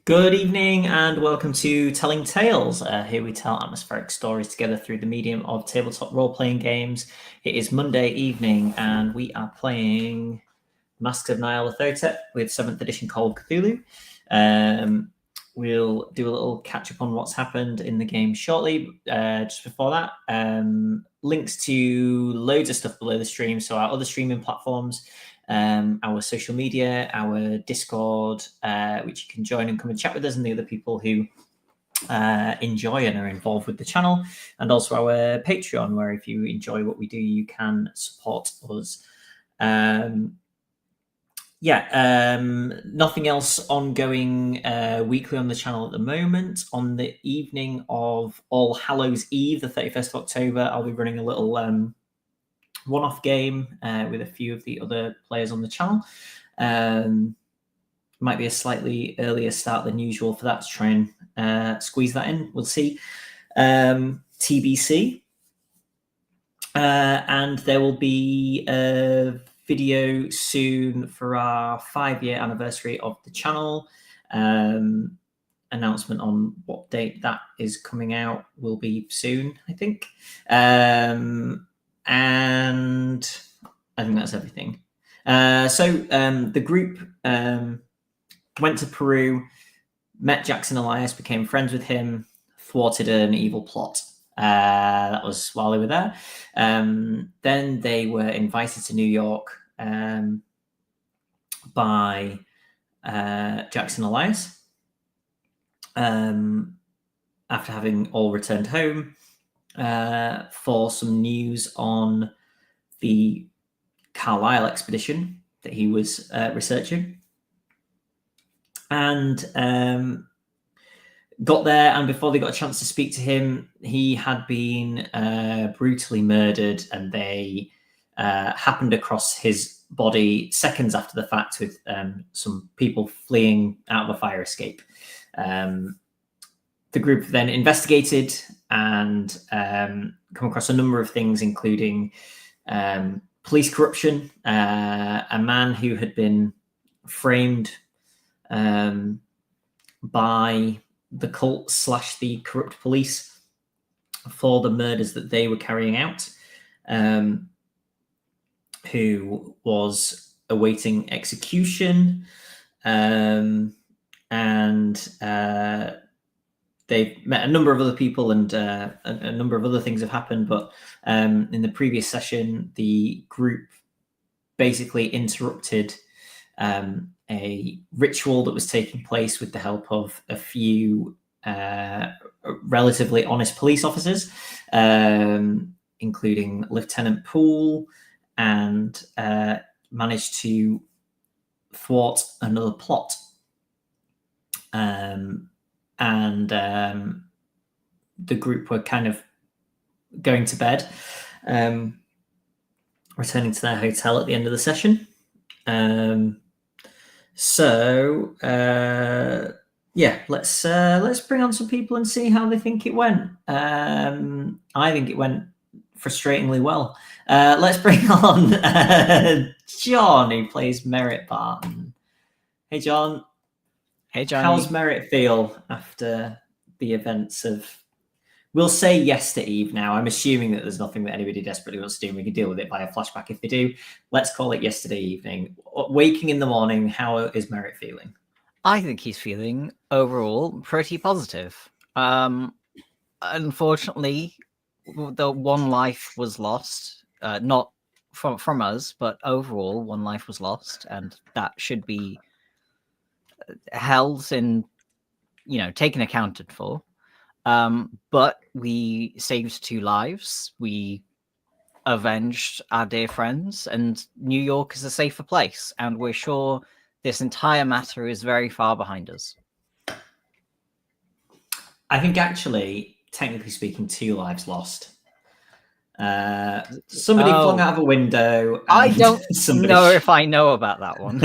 Good evening and welcome to Telling Tales. Here we tell atmospheric stories together through the medium of tabletop role-playing games. It is Monday evening and we are playing Masks of Nyarlathotep with 7th edition Call of Cthulhu. We'll do a little catch-up on what's happened in the game shortly. Just before that, links to loads of stuff below the stream, so our other streaming platforms, our social media, our Discord, which you can join and come and chat with us and the other people who enjoy and are involved with the channel, and also our Patreon, where if you enjoy what we do, you can support us. Nothing else ongoing weekly on the channel at the moment. On the evening of All Hallows Eve, the 31st of October, I'll be running a little one-off game with a few of the other players on the channel. Might be a slightly earlier start than usual for that to try and squeeze that in. We'll see. TBC. And there will be a video soon for our 5-year anniversary of the channel. Announcement on what date that is coming out will be soon, I think. And I think that's everything. The group went to Peru, met Jackson Elias, became friends with him, thwarted an evil plot. That was while they were there. Then they were invited to New York by Jackson Elias after having all returned home for some news on the Carlisle expedition that he was researching. And got there, and before they got a chance to speak to him, he had been brutally murdered, and they happened across his body seconds after the fact with some people fleeing out of a fire escape. The group then investigated and come across a number of things, including police corruption, a man who had been framed by the cult / the corrupt police for the murders that they were carrying out, who was awaiting execution, and they've met a number of other people, and a number of other things have happened. But in the previous session, the group basically interrupted a ritual that was taking place with the help of a few relatively honest police officers, including Lieutenant Poole, and managed to thwart another plot. And the group were kind of going to bed, returning to their hotel at the end of the session. Let's bring on some people and see how they think it went. I think it went frustratingly well. Let's bring on John, who plays Merritt Barton. Hey, John. Hey, Jonny. How's Merritt feel after the events of... We'll say yestereve now. I'm assuming that there's nothing that anybody desperately wants to do, and we can deal with it by a flashback if they do. Let's call it yesterday evening. Waking in the morning, how is Merritt feeling? I think he's feeling overall pretty positive. Unfortunately, the one life was lost, not from us, but overall one life was lost, and that should be held and taken accounted for. But we saved 2 lives. We avenged our dear friends, and New York is a safer place. And we're sure this entire matter is very far behind us. I think actually, technically speaking, 2 lives lost. Somebody flung out of a window. I don't know if I know about that one.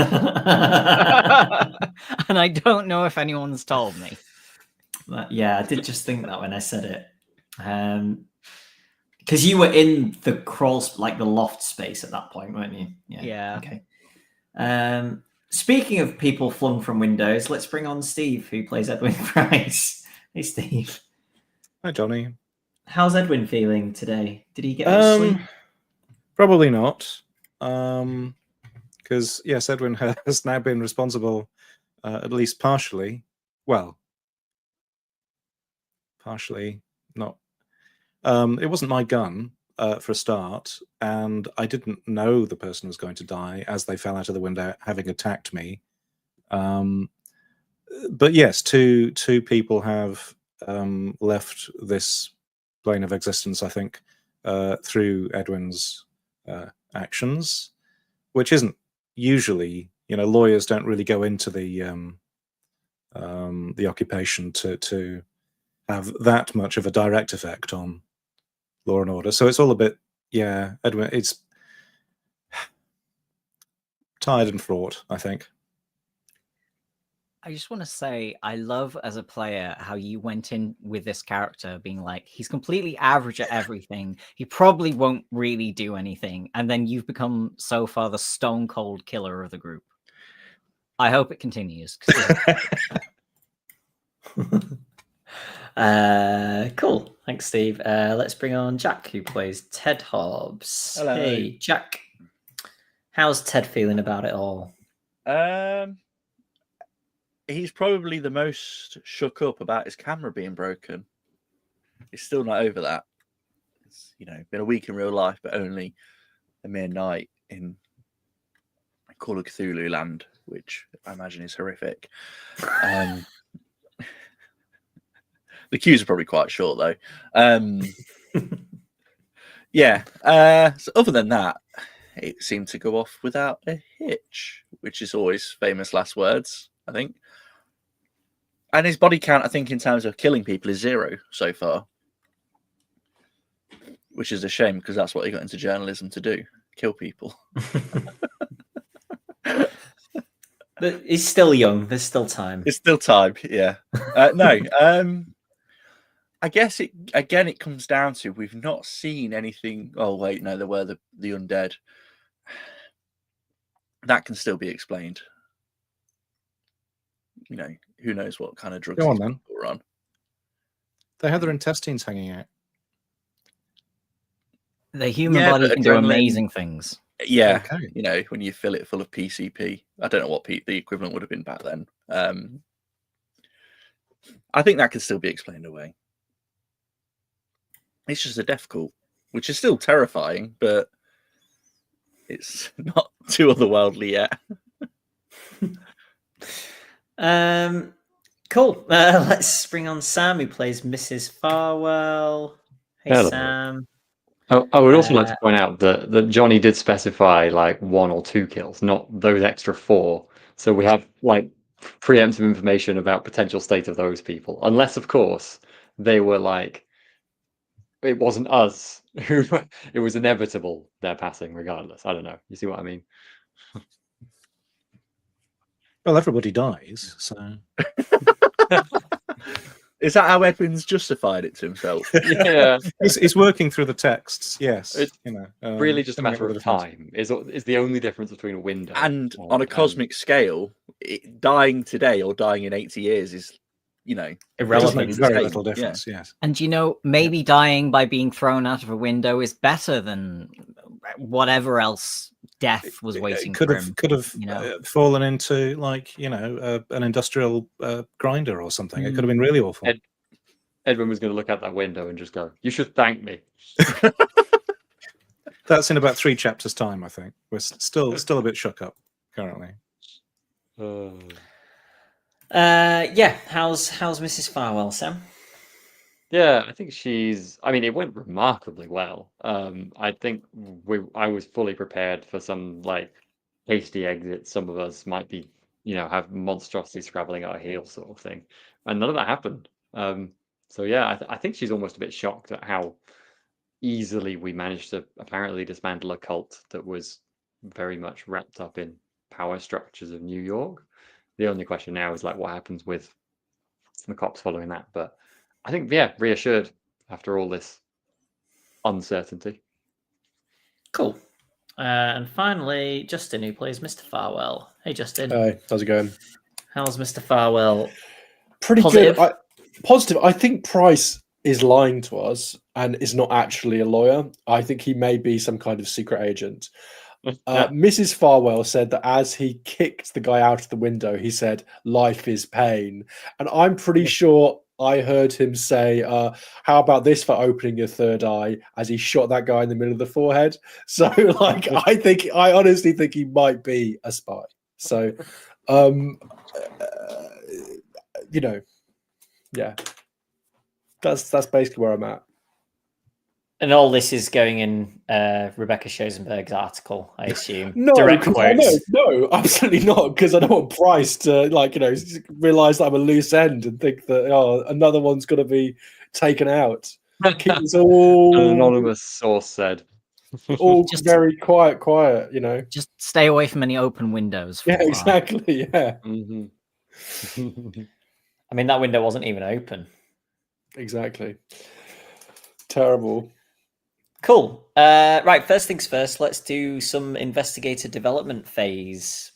And I don't know if anyone's told me. Yeah, I did just think that when I said it. Because you were in the crawl, like the loft space at that point, weren't you? Yeah. Okay. Speaking of people flung from windows, let's bring on Steve, who plays Edwin Price. Hey, Steve. Hi, Jonny. How's Edwin feeling today? Did he get much sleep? Probably not. Because, yes, Edwin has now been responsible, at least partially. Well, partially not. It wasn't my gun, for a start, and I didn't know the person was going to die as they fell out of the window, having attacked me. But yes, two people have left this plane of existence, I think, through Edwin's actions, which isn't usually, lawyers don't really go into the occupation to have that much of a direct effect on law and order. So it's all a bit, Edwin, it's tired and fraught, I think. I just want to say, I love as a player how you went in with this character being like, he's completely average at everything. He probably won't really do anything. And then you've become so far the stone cold killer of the group. I hope it continues. Cool. Thanks, Steve. Let's bring on Jack, who plays Ted Hobbs. Hello. Hey, Jack. How's Ted feeling about it all? He's probably the most shook up about his camera being broken. He's still not over that. It's, been a week in real life, but only a mere night in Call of Cthulhu land, which I imagine is horrific. The queues are probably quite short, though. So other than that, it seemed to go off without a hitch, which is always famous last words, I think. And his body count, I think, in terms of killing people is 0 so far, which is a shame because that's what he got into journalism to do, kill people. But he's still young. There's still time. It's still time, yeah. I guess it comes down to we've not seen anything. Oh, wait, no, there were the undead. That can still be explained. Who knows what kind of drugs Go on, these then. people were on. They had their intestines hanging out. The human body can do amazing things. Yeah, okay. When you fill it full of PCP. I don't know what the equivalent would have been back then. I think that could still be explained away. It's just a death cult, which is still terrifying, but it's not too otherworldly yet. Cool. Let's bring on Sam, who plays Mrs. Farwell. Hey, Hello. Sam. I would also like to point out that Jonny did specify like 1 or 2 kills, not those extra 4. So we have like preemptive information about potential state of those people, unless of course they were like, it wasn't us who it was inevitable they're passing regardless. I don't know. You see what I mean? Well, everybody dies, so. Is that how Edwin's justified it to himself? Yeah, He's working through the texts, yes. It's really just a matter of time. Is the only difference between a window And on a cosmic scale, dying today or dying in 80 years is, irrelevant. Makes very little difference, yes. And maybe dying by being thrown out of a window is better than whatever else death was waiting for him. Could have fallen into an industrial grinder or something. It could have been really awful. Edwin was going to look out that window and just go, "You should thank me." That's in about 3 chapters' time, I think. We're still a bit shook up currently. How's Mrs. Farwell, Sam? Yeah, I think it went remarkably well. I think I was fully prepared for some like hasty exits. Some of us might be, have monstrosities scrabbling at our heels sort of thing. And none of that happened. So yeah, I think she's almost a bit shocked at how easily we managed to apparently dismantle a cult that was very much wrapped up in power structures of New York. The only question now is like what happens with the cops following that. But I think, reassured after all this uncertainty. Cool. And finally, Justin, who plays Mr. Farwell. Hey, Justin. Hey, how's it going? How's Mr. Farwell? Pretty Positive? good. Positive. I think Price is lying to us and is not actually a lawyer. I think he may be some kind of secret agent. Mrs. Farwell said that as he kicked the guy out of the window, he said, "Life is pain." And I'm pretty sure I heard him say, "How about this for opening your third eye?" as he shot that guy in the middle of the forehead. So, like, I honestly think he might be a spy. So, you know, yeah, that's basically where I'm at. And all this is going in Rebecca Schoenberg's article, I assume. No, Direct quotes. no, absolutely not. Because I don't want Price to, like, realize that I'm a loose end and think that another one's got to be taken out. Keep this all An anonymous source said. all Just- very quiet. Just stay away from any open windows. Yeah, exactly. Yeah, Mhm. I mean, that window wasn't even open. exactly. Terrible. Cool. Right, first things first, let's do some investigator development phase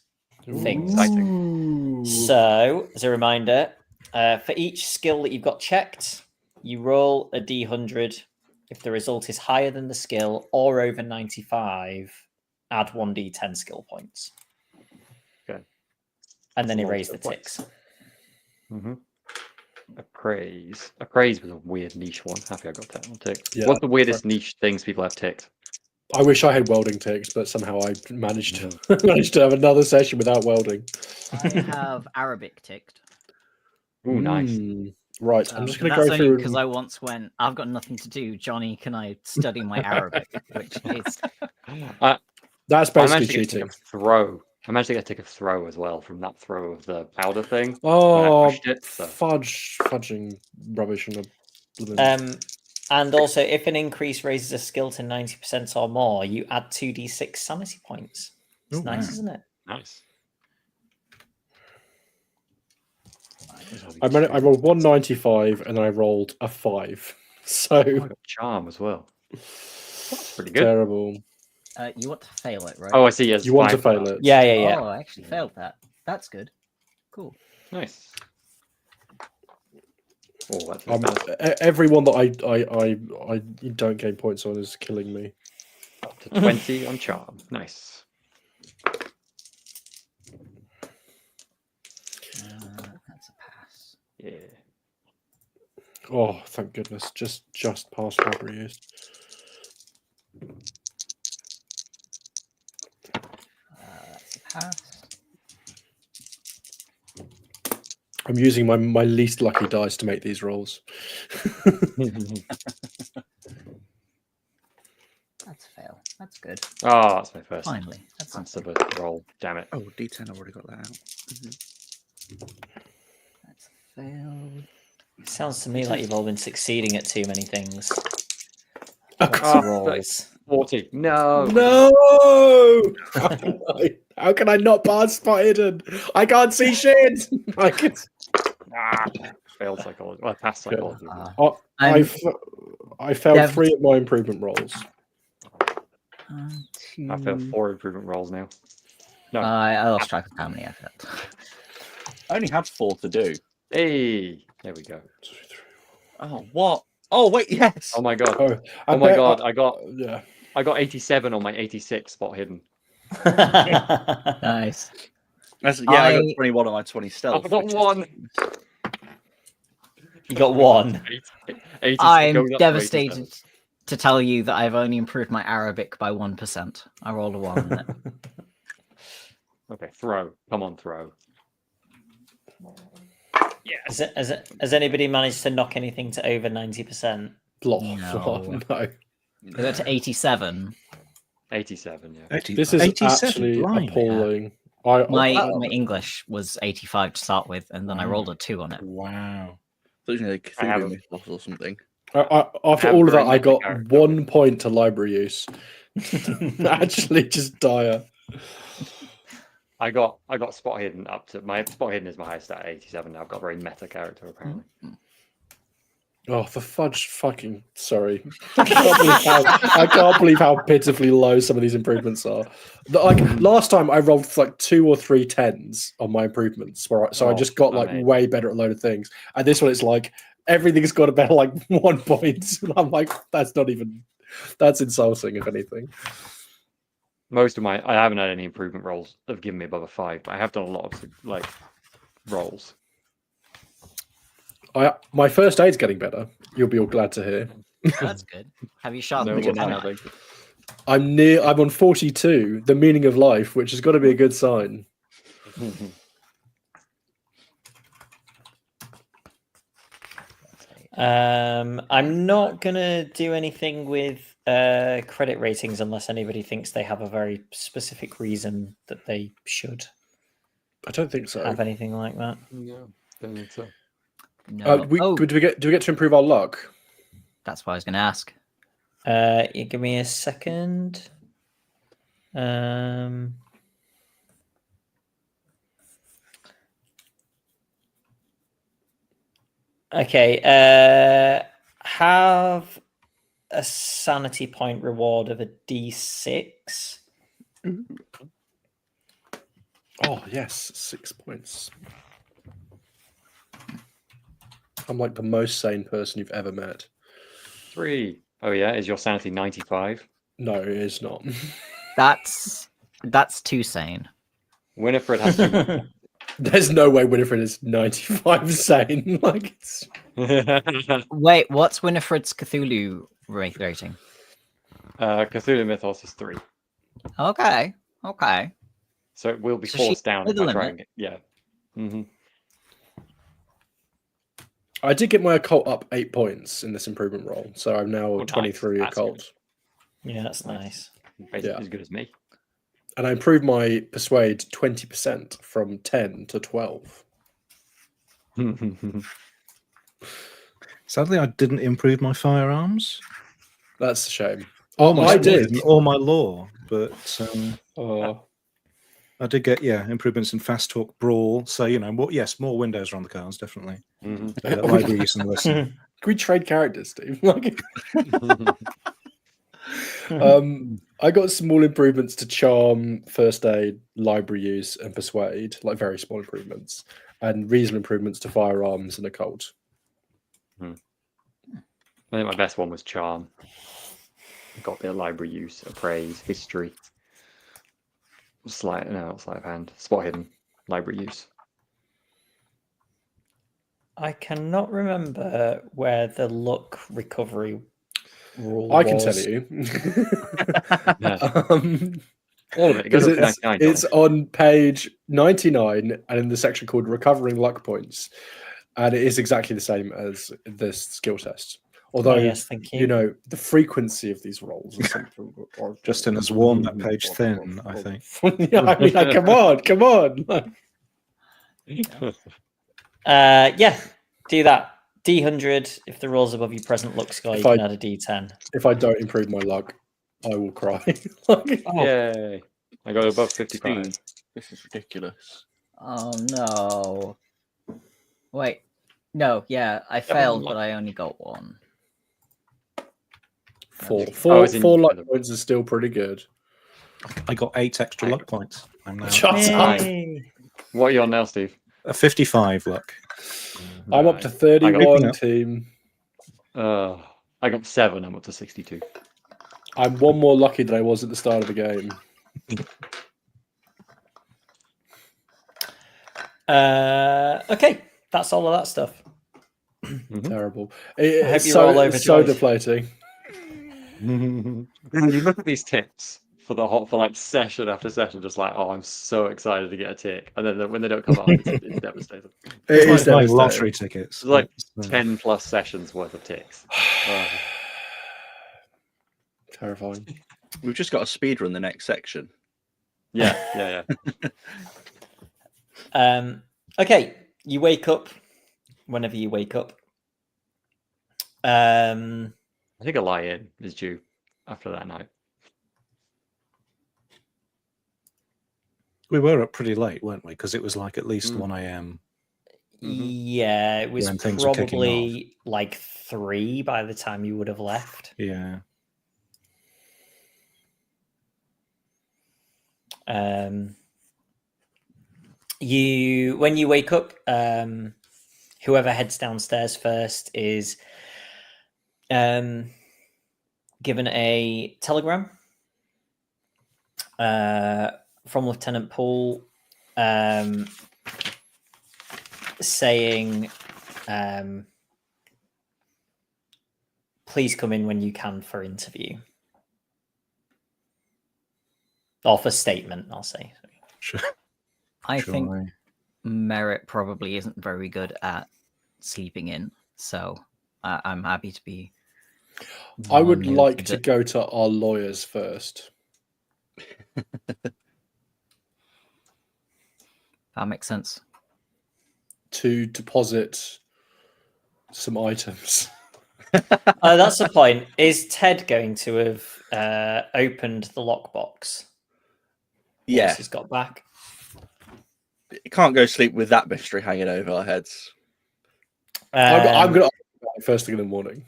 things. Ooh. So, as a reminder, for each skill that you've got checked, you roll a d100. If the result is higher than the skill or over 95, add 1d10 skill points. Okay. And then That's a lot of erase the skill points. ticks. Mm-hmm. Appraise was a weird niche one. Happy I got that one ticked. Yeah, What's the weirdest niche things people have ticked? I wish I had welding ticks, but somehow I managed to have another session without welding. I have Arabic ticked. Ooh, nice. Right, I'm just going to That's go only through. because I once went, I've got nothing to do. Johnny, can I study my Arabic? Which is That's I basically managed to get a cheating. tick of throw. I managed to get a tick of throw as well from that throw of the powder thing. Oh, when I pushed it, so. fudging rubbish and a And also, if an increase raises a skill to 90% or more, you add 2d6 sanity points. It's nice, wow. isn't it? Nice. I rolled 195 and I rolled a 5. So I got charm as well. That's pretty good. terrible. You want to fail it, right? Oh, I see. Yes, You want to 5 for fail that. it? Yeah. Oh, I actually failed that. That's good. Cool. Nice. Oh, that's bad. Everyone that I don't gain points on is killing me. Up to 20 on charm. Nice. That's a pass. Yeah. Oh, thank goodness! Just past library use. That's a pass. I'm using my least lucky dice to make these rolls. That's a fail. That's good. Oh, that's my first Finally. That's answer something. the roll. Damn it. Oh, D10, I've already got that out. That's a fail. It sounds to me like you've all been succeeding at too many things. Oh, Lots God. of rolls. 40. No. No! How can I not pass spot hidden? I can't see shit. I can. Failed psychology. Well, passed psychology. I failed Dev- 3 of my improvement rolls. I failed 4 improvement rolls now. No. I lost track of how many I failed. I only had 4 to do. Hey. There we go. Oh, what? Oh, wait, yes. Oh my god. Oh my god. I got 87 on my 86 spot hidden. Nice. I got 21 on my 20 stealth. I got which is- 1. You got 1. 80, I'm goes up to devastated 87. to tell you that I've only improved my Arabic by 1%. I rolled a 1 on it. Okay, throw. Come on, throw. Yeah. Has anybody managed to knock anything to over 90%? No. No. I got to 87. 87, yeah. This is 87, actually blimey. appalling. My English was 85 to start with, and then I rolled a 2 on it. Wow. Thought you know, I have Cthulhu a- mythos or something. After I'm all of that, very I got meta 1 point to library use. Actually, just dire. I got spot hidden up to my spot hidden is my highest stat at 87 now. I've got a very meta character apparently. Oh, for fudge fucking sorry. I can't believe how pitifully low some of these improvements are. Like last time I rolled like 2 or 3 10s on my improvements, so I just got like way better at a load of things. And this one it's like everything's got about like 1 point. And I'm like, that's insulting, if anything. Most of I haven't had any improvement rolls that have given me above a 5, but I have done a lot of like rolls. My first aid's getting better. You'll be all glad to hear. That's good. Have you sharpened No, your what's knife? happening? I'm on 42, the meaning of life, which has got to be a good sign. I'm not gonna do anything with credit ratings unless anybody thinks they have a very specific reason that they should I don't think so. have anything like that. No, don't think so. No. Do we get to improve our luck? That's what I was going to ask. You give me a second. Okay. Have a sanity point reward of a D6. Oh yes, 6 points. I'm like the most sane person you've ever met. 3. Oh yeah, is your sanity 95? No, it is not. That's too sane. Winifred has 2. There's no way Winifred is 95 sane. Like it's... Wait, what's Winifred's Cthulhu rating? Cthulhu Mythos is 3. Okay. So it will be So she's forced down if the I try limit. and get. Yeah. Mm-hmm. I did get my occult up 8 points in this improvement roll, so I'm now nice. 23 That's occult. good. Yeah, that's nice. Basically Yeah. as good as me. And I improved my persuade 20% from 10 to 12. Sadly, I didn't improve my firearms. That's a shame. Or my I did. sword, or my law, but Oh, I did get improvements in fast talk, brawl. So more windows are on the cards, definitely. Mm-hmm. Library use and listen. can we trade characters, Steve? Like, I got small improvements to charm, first aid, library use, and persuade, like very small improvements, and reasonable improvements to firearms and occult. I think my best one was charm. Got a bit of library use, appraise, history. Sleight of hand, spot hidden, library use. I cannot remember where the luck recovery rule I can was. tell you. All of it. It goes up to 99. It's on page 99 and in the section called Recovering Luck Points. And it is exactly the same as this skill test. Although, yes, thank you. The frequency of these rolls is something. Justin has worn that page thin, I think. Yeah, I mean, like, come on. Yeah, do that. D100, if the roll's above your present luck score, you can add a D10. If I don't improve my luck, I will cry. Yay. I got above 55. This is ridiculous. Oh no. Wait. No, yeah, I failed, but I only got 1. Four in- luck points is still pretty good. I got 8 extra luck points. I'm now Shut up. What are you on now, Steve? a 55 luck. I'm up to I 31, got- team. I got 7. I'm up to 62. I'm 1 more lucky than I was at the start of the game. Okay, that's all of that stuff. Terrible. hope It's you're so, all it's so overjoyed. deflating. You look at these tips for like session after session, just like, oh, I'm so excited to get a tick, and then when they don't come up, it's devastating. It is It's like buying devastating. lottery tickets. It's like It's, 10 plus sessions worth of ticks. Oh. Terrifying. We've just got to speed run the next section. Yeah. Okay, you wake up whenever you wake up. I think a lie-in is due after that night. we were up pretty late, weren't we? Because it was like at least 1 a.m. Yeah, it was When things are kicking probably like 3 by the time you would have left. Yeah. When you wake up, whoever heads downstairs first is given a telegram from Lieutenant Paul saying, please come in when you can for interview. Or for statement, I'll say. Sure. I think Sure. Merritt probably isn't very good at sleeping in, so I'm happy to be. I would one like of to the- go to our lawyers first. That makes sense. To deposit some items. That's the point. Is Ted going to have opened the lockbox? Yeah, Once he's got back. you can't go sleep with that mystery hanging over our heads. I'm going to first thing in the morning.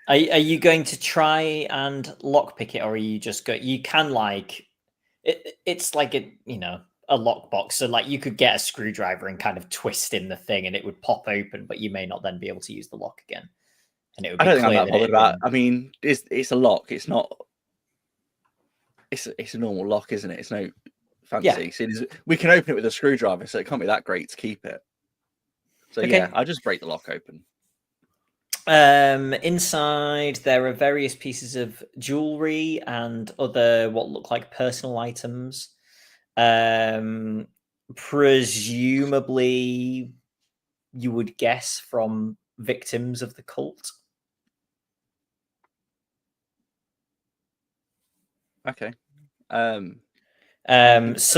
Are you going to try and lockpick it, or are you just go? You can like it's like a lockbox, so like you could get a screwdriver and kind of twist in the thing, and it would pop open, but you may not then be able to use the lock again. And it would be I don't think I'm clear that bothered about. it. I mean, it's a lock. It's not. It's a normal lock, isn't it? It's no fancy. Yeah. So we can open it with a screwdriver, so it can't be that great to keep it. So Okay. yeah, I'll just break the lock open. Inside there are various pieces of jewelry and other what look like personal items. Presumably, you would guess from victims of the cult. Okay. Some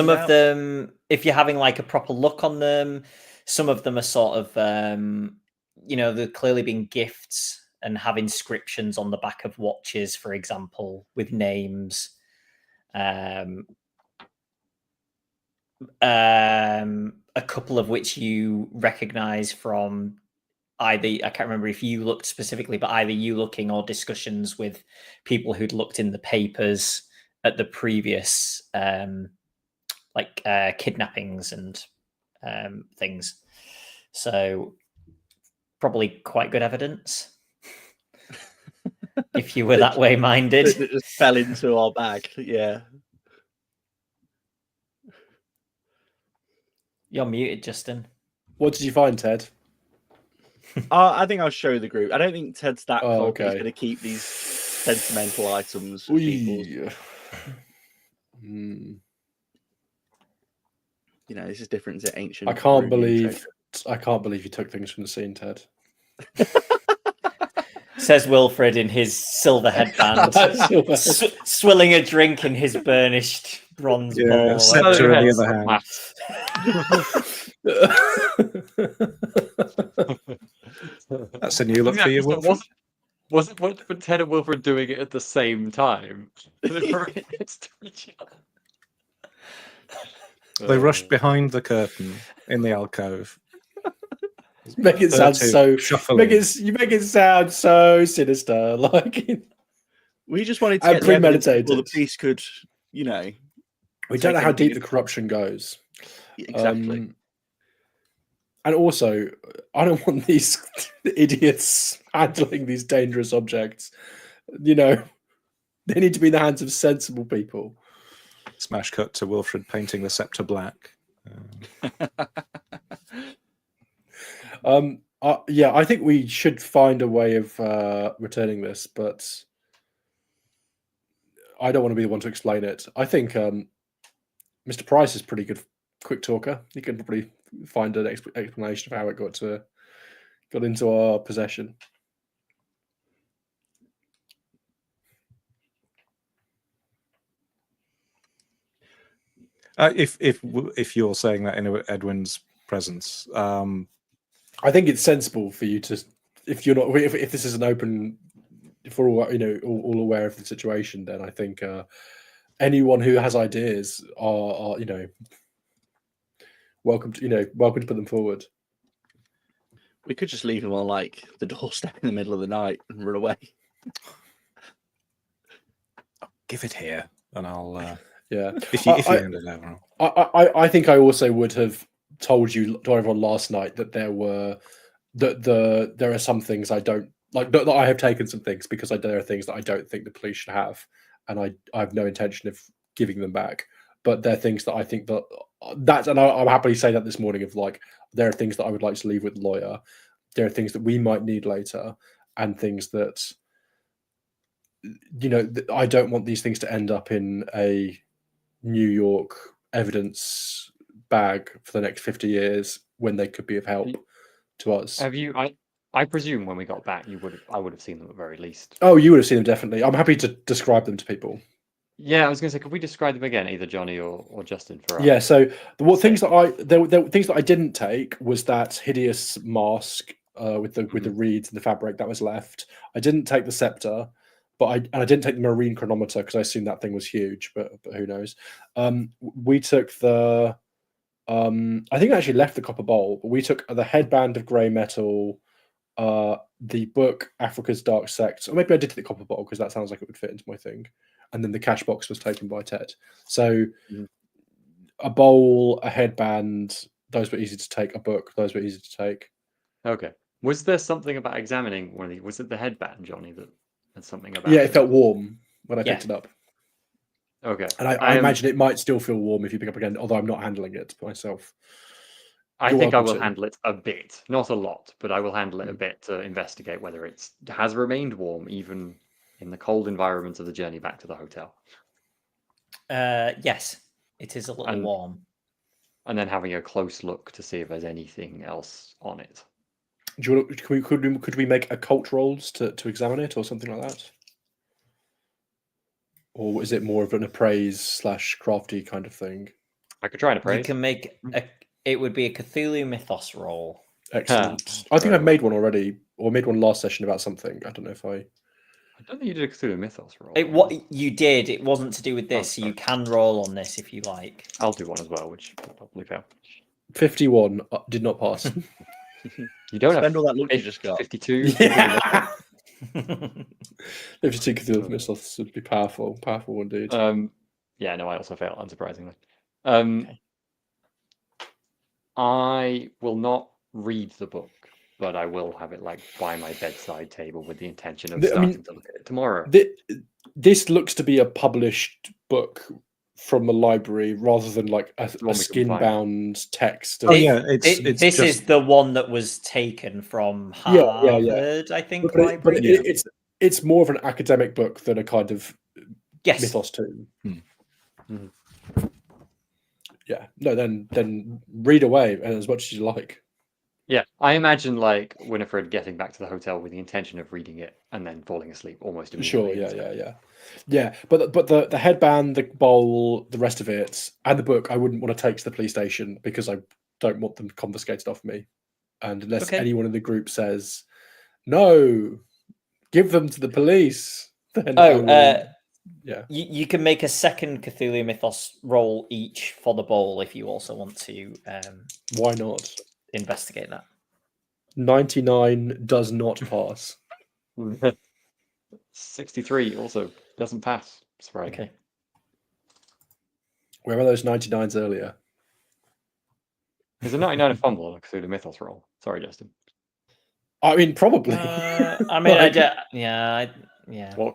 of them, if you're having like a proper look on them, some of them are sort of, they're clearly being gifts and have inscriptions on the back of watches, for example, with names. A couple of which you recognize from either, I can't remember if you looked specifically, but either you looking or discussions with people who'd looked in the papers at the previous kidnappings and things. So probably quite good evidence if you were that way minded. It just fell into our bag. Yeah. You're muted, Justin. What did you find, Ted? I think I'll show the group. I don't think Ted's that cold. Okay. He's going to keep these sentimental items for people. This is different to ancient. I can't Peruvian believe you took things from the scene, Ted. Says Wilfred in his silver headband, swilling a drink in his burnished bronze bowl. Scepter in the other hand. That's a new look for you, Wilfred. Wasn't Ted and Wilfred doing it at the same time? They were right next to each other. They rushed behind the curtain in the alcove. Make it sound so shuffling. You make it sound so sinister. Like we just wanted to get premeditated. The police could, We don't know how deep the corruption goes. Exactly. And also, I don't want these idiots handling these dangerous objects. They need to be in the hands of sensible people. Smash cut to Wilfred painting the scepter black. I think we should find a way of returning this, but I don't want to be the one to explain it. I think Mr. Price is pretty good quick talker. He can probably find an explanation of how it got into our possession. If you're saying that in Edwin's presence, I think it's sensible for you to, if you're not, if this is an open, if we're all aware of the situation, then I think anyone who has ideas are welcome to put them forward. We could just leave him on like the doorstep in the middle of the night and run away. Give it here, and I'll. Yeah. If you hand it over, I think I also would have told everyone last night that there are some things I don't like. That I have taken some things because there are things that I don't think the police should have, and I have no intention of giving them back. But there are things that I think and I'll happily say that this morning of like there are things that I would like to leave with the lawyer. There are things that we might need later, and things that I don't want these things to end up in a New York evidence bag for the next 50 years when they could be of help to us. Have you? I presume when we got back, I would have seen them at the very least. Oh, you would have seen them definitely. I'm happy to describe them to people. Yeah, I was going to say, could we describe them again, either Jonny or Justin for us? Yeah. So things that I didn't take was that hideous mask with the reeds and the fabric that was left. I didn't take the scepter. But I didn't take the marine chronometer because I assumed that thing was huge, but who knows? We took the I think I actually left the copper bowl, but we took the headband of grey metal, the book Africa's Dark Sects, or maybe I did take the copper bowl because that sounds like it would fit into my thing. And then the cash box was taken by Ted. So a bowl, a headband, those were easy to take. A book, those were easy to take. Okay. Was there something about examining one of these? Was it the headband, Jonny, that had something about? Yeah, it felt warm when I picked it up. Okay. And I imagine it might still feel warm if you pick up again, although I'm not handling it myself. I think I will handle it a bit, not a lot, but I will handle it a bit to investigate whether it has remained warm even in the cold environment of the journey back to the hotel. Yes, it is a little warm. And then having a close look to see if there's anything else on it. Could we make occult rolls to examine it or something like that? Or is it more of an appraise / crafty kind of thing? I could try and appraise. You can make it would be a Cthulhu Mythos roll. Excellent. I think I've made one already, or made one last session about something. I don't know if I don't think you did a Cthulhu Mythos roll. What you did, it wasn't to do with this, so you can roll on this if you like. I'll do one as well, which will probably fail. 51 did not pass. You don't spend all that look you just got. 52. Yeah. 52 Cthulhu Mythos would be powerful indeed. Yeah, no, I also failed, unsurprisingly. Okay. I will not read the book, but I will have it like by my bedside table with the intention of starting to look at it tomorrow. This looks to be a published book from the library rather than like a skin-bound text. This is the one that was taken from Harvard, I think. But it's more of an academic book than a kind of mythos tome. Yeah, no, then read away and as much as you like. Yeah, I imagine like Winifred getting back to the hotel with the intention of reading it and then falling asleep almost immediately. Sure, yeah. But the headband, the bowl, the rest of it, and the book, I wouldn't want to take to the police station because I don't want them confiscated off me. And unless anyone in the group says no, give them to the police, then you can make a second Cthulhu Mythos roll each for the bowl if you also want to. Why not? Investigate that. 99 does not pass. 63 also doesn't pass. Okay. Where were those 99s earlier? There's a 99 fumble on a Cthulhu Mythos roll. Sorry, Justin. I mean, probably. What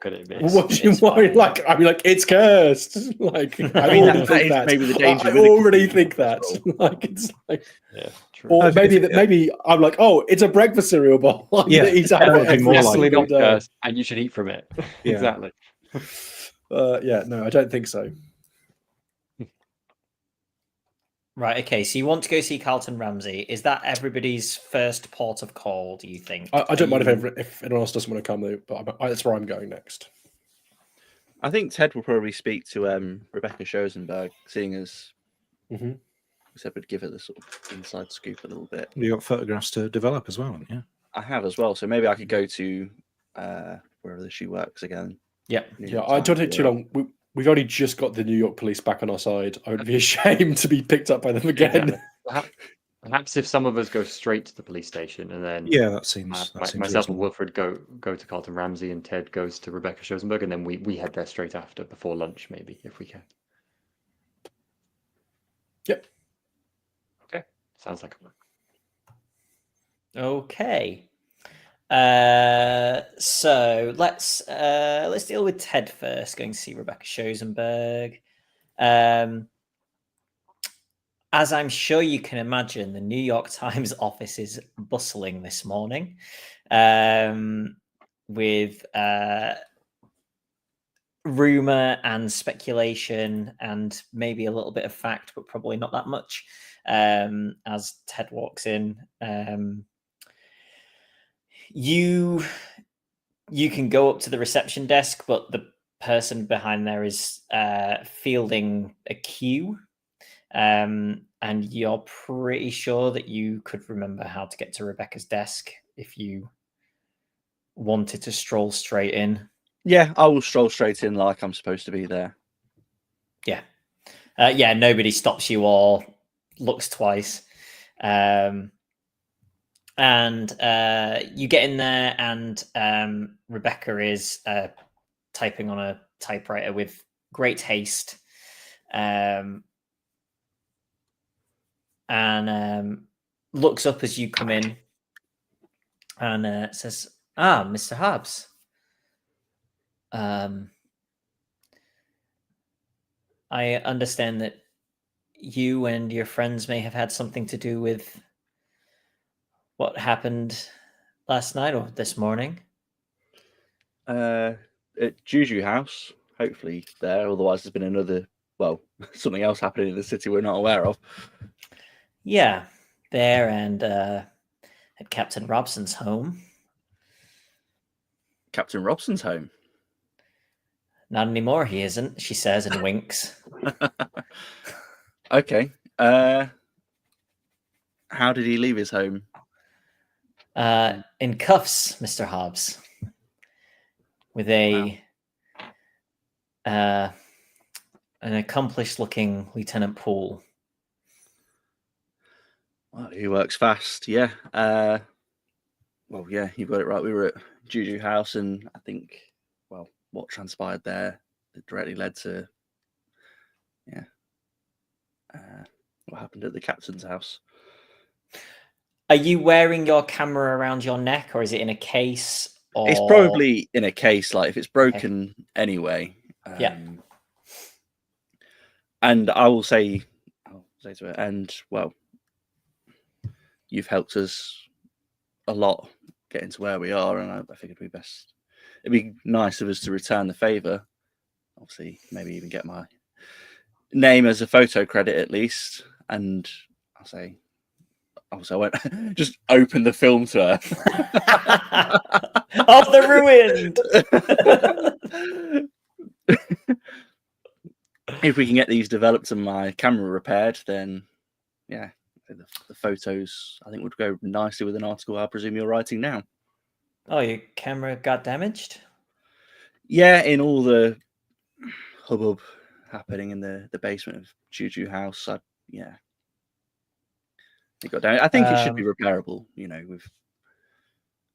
could it be? What do you want? Like, I mean, like it's cursed. Like, I mean, maybe the danger. I already think that. Like, it's like, true. Or maybe I'm like, oh, it's a breakfast cereal bowl. It's definitely not cursed, and you should eat from it. Exactly. No, I don't think so. Right, okay, so you want to go see Carlton Ramsey. Is that everybody's first port of call, do you think? I don't mind if anyone else doesn't want to come, though, but that's where I'm going next. I think Ted will probably speak to Rebecca Schoenberg, seeing as we said we'd give her the sort of inside scoop a little bit. You got photographs to develop as well, haven't you? I have as well, so maybe I could go to wherever she works again. Yeah, I don't take too long. We've only just got the New York police back on our side. I would be ashamed to be picked up by them again. Perhaps if some of us go straight to the police station, and then Yeah, that seems myself and reasonable. Wilfred go to Carlton Ramsey, and Ted goes to Rebecca Schosenberg, and then we head there straight after, before lunch, maybe, if we can. Yep. Okay, sounds like a plan. Okay. So let's deal with Ted first. Going to see Rebecca Schosenberg. As I'm sure you can imagine, the New York Times office is bustling this morning, with rumor and speculation and maybe a little bit of fact, but probably not that much. As Ted walks in, you can go up to the reception desk, but the person behind there is fielding a queue. And you're pretty sure that you could remember how to get to Rebecca's desk if you wanted to stroll straight in. Yeah, I will stroll straight in like I'm supposed to be there. Yeah. Nobody stops you or looks twice. And you get in there, and Rebecca is typing on a typewriter with great haste. And looks up as you come in and says, Mr. Hobbs. I understand that you and your friends may have had something to do with what happened last night or this morning. At Juju House, hopefully there. Otherwise, there's been something else happening in the city we're not aware of. Yeah, there and at Captain Robson's home. Captain Robson's home? Not anymore, he isn't, she says and winks. Okay. How did he leave his home? In cuffs, Mr. Hobbs. With an accomplished-looking Lieutenant Poole. Well, he works fast, yeah. Yeah, you got it right. We were at Juju House, and I think, what transpired there directly led to, what happened at the captain's house. Are you wearing your camera around your neck, or is it in a case? Or... It's probably in a case, like if it's broken anyway. Yeah. And I'll say to her, and you've helped us a lot getting to where we are, and I figured it'd be nice of us to return the favour. Obviously, maybe even get my name as a photo credit at least. And I'll say, obviously, I won't just open the film to her. Of the ruined. If we can get these developed and my camera repaired, then the photos I think would go nicely with an article I presume you're writing now. Oh, your camera got damaged? Yeah, in all the hubbub happening in the basement of Juju House, it got damaged. I think it should be repairable, with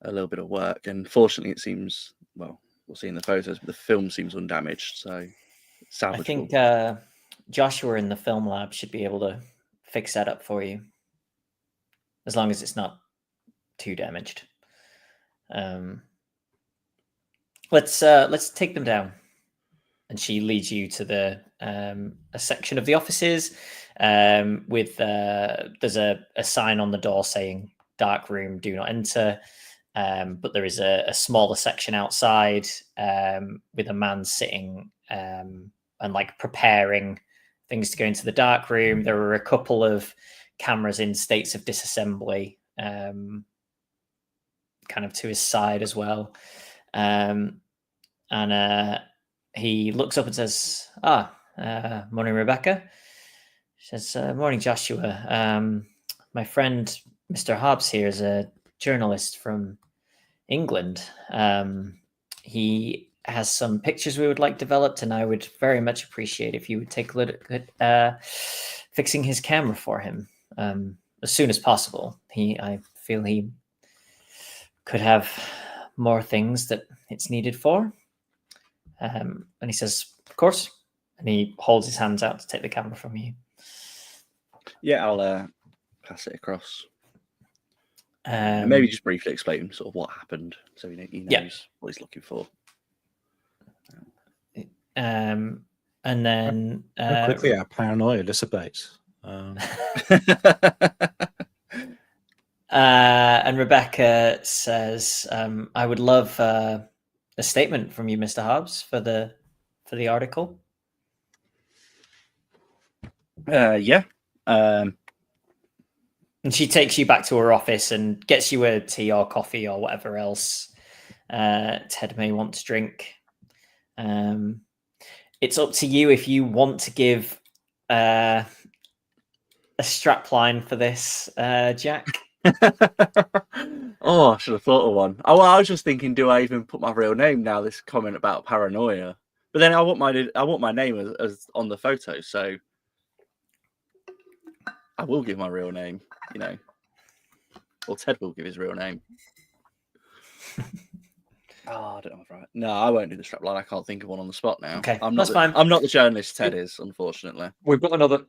a little bit of work. And fortunately, it seems, we'll see in the photos, but the film seems undamaged, so it's salvageable. I think Joshua in the film lab should be able to fix that up for you, as long as it's not too damaged. Let's take them down. And she leads you to a section of the offices with there's a sign on the door saying "Dark Room, do not enter." But there is a smaller section outside with a man sitting and preparing things to go into the dark room. There are a couple of cameras in states of disassembly, kind of to his side as well. And he looks up and says, morning, Rebecca. She says, morning, Joshua. My friend, Mr. Hobbs here, is a journalist from England. He has some pictures we would like developed, and I would very much appreciate if you would take a look at fixing his camera for him. as soon as possible. I feel he could have more things that it's needed for. And he says, of course. And he holds his hands out to take the camera from you. Yeah, I'll pass it across. And maybe just briefly explain sort of what happened, so he knows what he's looking for. And then How quickly our paranoia dissipates. And Rebecca says, "I would love a statement from you, Mr. Hobbs, for the article." Yeah. And she takes you back to her office and gets you a tea or coffee or whatever else Ted may want to drink. It's up to you if you want to give a strap line for this, Jack. Oh, I should have thought of one. Oh, well, I was just thinking, do I even put my real name now? This comment about paranoia, but then I want my name as on the photo, so I will give my real name. Or Ted will give his real name. Oh, I don't know if right. No, I won't do the strapline. I can't think of one on the spot now. Okay, I'm not that's fine. I'm not the journalist Ted is, unfortunately. We've got another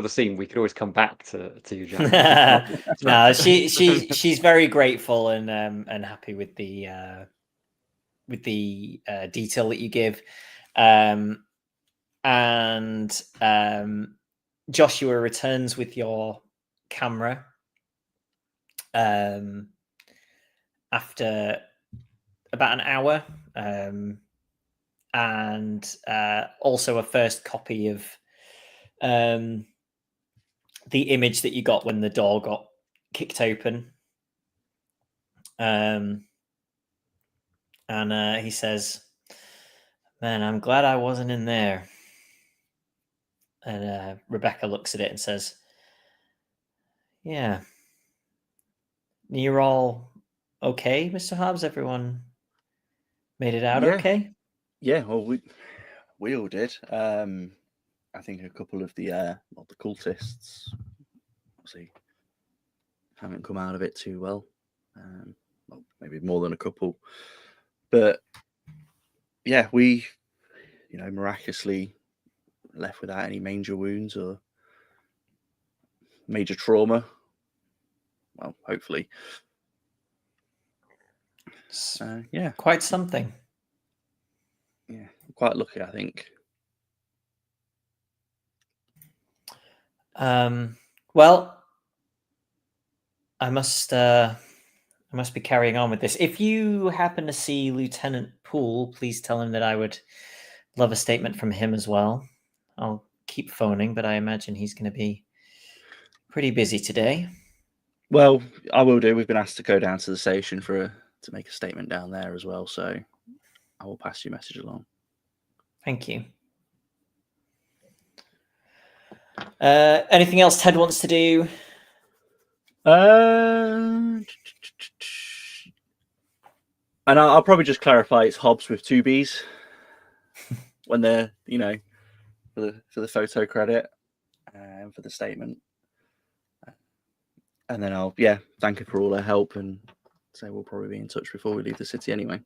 scene. We could always come back to you, Jack. No, she's very grateful and happy with the detail that you give, and Joshua returns with your camera after about an hour, and also a first copy of the image that you got when the door got kicked open. And he says, "Man, I'm glad I wasn't in there." And Rebecca looks at it and says, "Yeah. You're all okay, Mr. Hobbs? Everyone made it out okay?" Yeah, well, we all did. I think a couple of the cultists obviously haven't come out of it too well. Well, maybe more than a couple, but yeah, we miraculously left without any major wounds or major trauma. Well, hopefully. Yeah, quite something. Yeah, quite lucky, I think. Well, I must be carrying on with this. If you happen to see Lieutenant Poole, please tell him that I would love a statement from him as well. I'll keep phoning, but I imagine he's going to be pretty busy today. Well, I will do. We've been asked to go down to the station to make a statement down there as well, so I will pass your message along. Thank you. Anything else Ted wants to do? And I'll probably just clarify it's Hobbs with 2 B's when they're, for the photo credit and for the statement. And then I'll, thank her for all her help and say we'll probably be in touch before we leave the city anyway.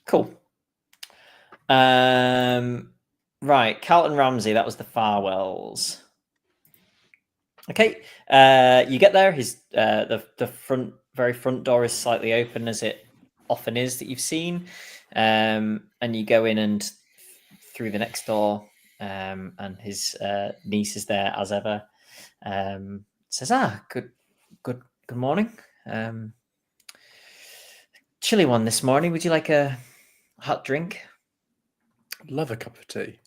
Cool. Right, Carlton Ramsey, that was the Farwells. Okay, you get there. His the very front door is slightly open, as it often is that you've seen, and you go in and through the next door, and his niece is there as ever. Says, good morning. Chilly one this morning. Would you like a hot drink? Love a cup of tea.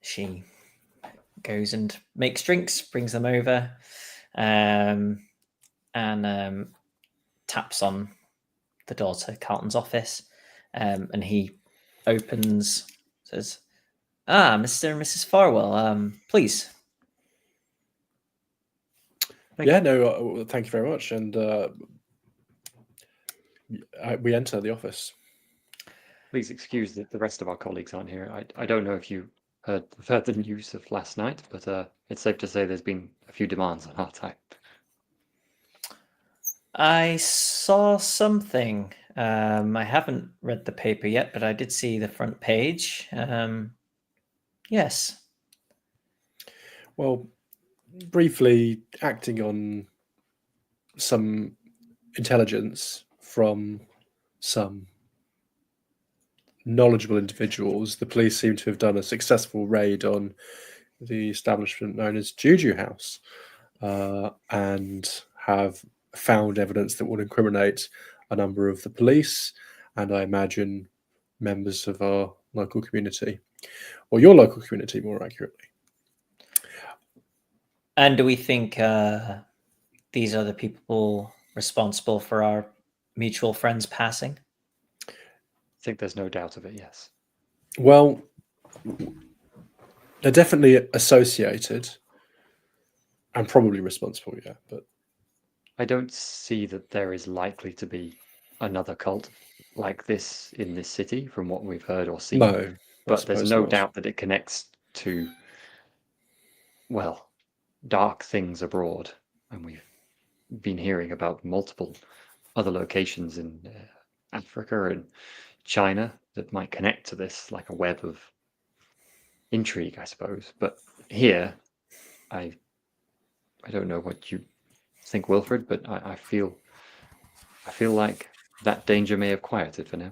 She goes and makes drinks, brings them over, and taps on the door to Carlton's office, and he opens, says, Mr. and Mrs. Farwell, please. Thank you very much. And we enter the office. Please excuse that the rest of our colleagues aren't here. I don't know if you heard the news of last night, but it's safe to say there's been a few demands on our time. I saw something. I haven't read the paper yet, but I did see the front page. Yes. Well, briefly acting on some intelligence from some knowledgeable individuals, the police seem to have done a successful raid on the establishment known as Juju House, and have found evidence that would incriminate a number of the police and I imagine members of our local community, or your local community more accurately. And do we think these are the people responsible for our mutual friends passing? I think there's no doubt of it, yes. Well, they're definitely associated and probably responsible, yeah. But I don't see that there is likely to be another cult like this in this city from what we've heard or seen. no, but there's no doubt that it connects to, well, dark things abroad. And we've been hearing about multiple other locations in Africa and China that might connect to this, like a web of intrigue, I suppose. But here, I don't know what you think, Wilfred, but I feel like that danger may have quieted for now.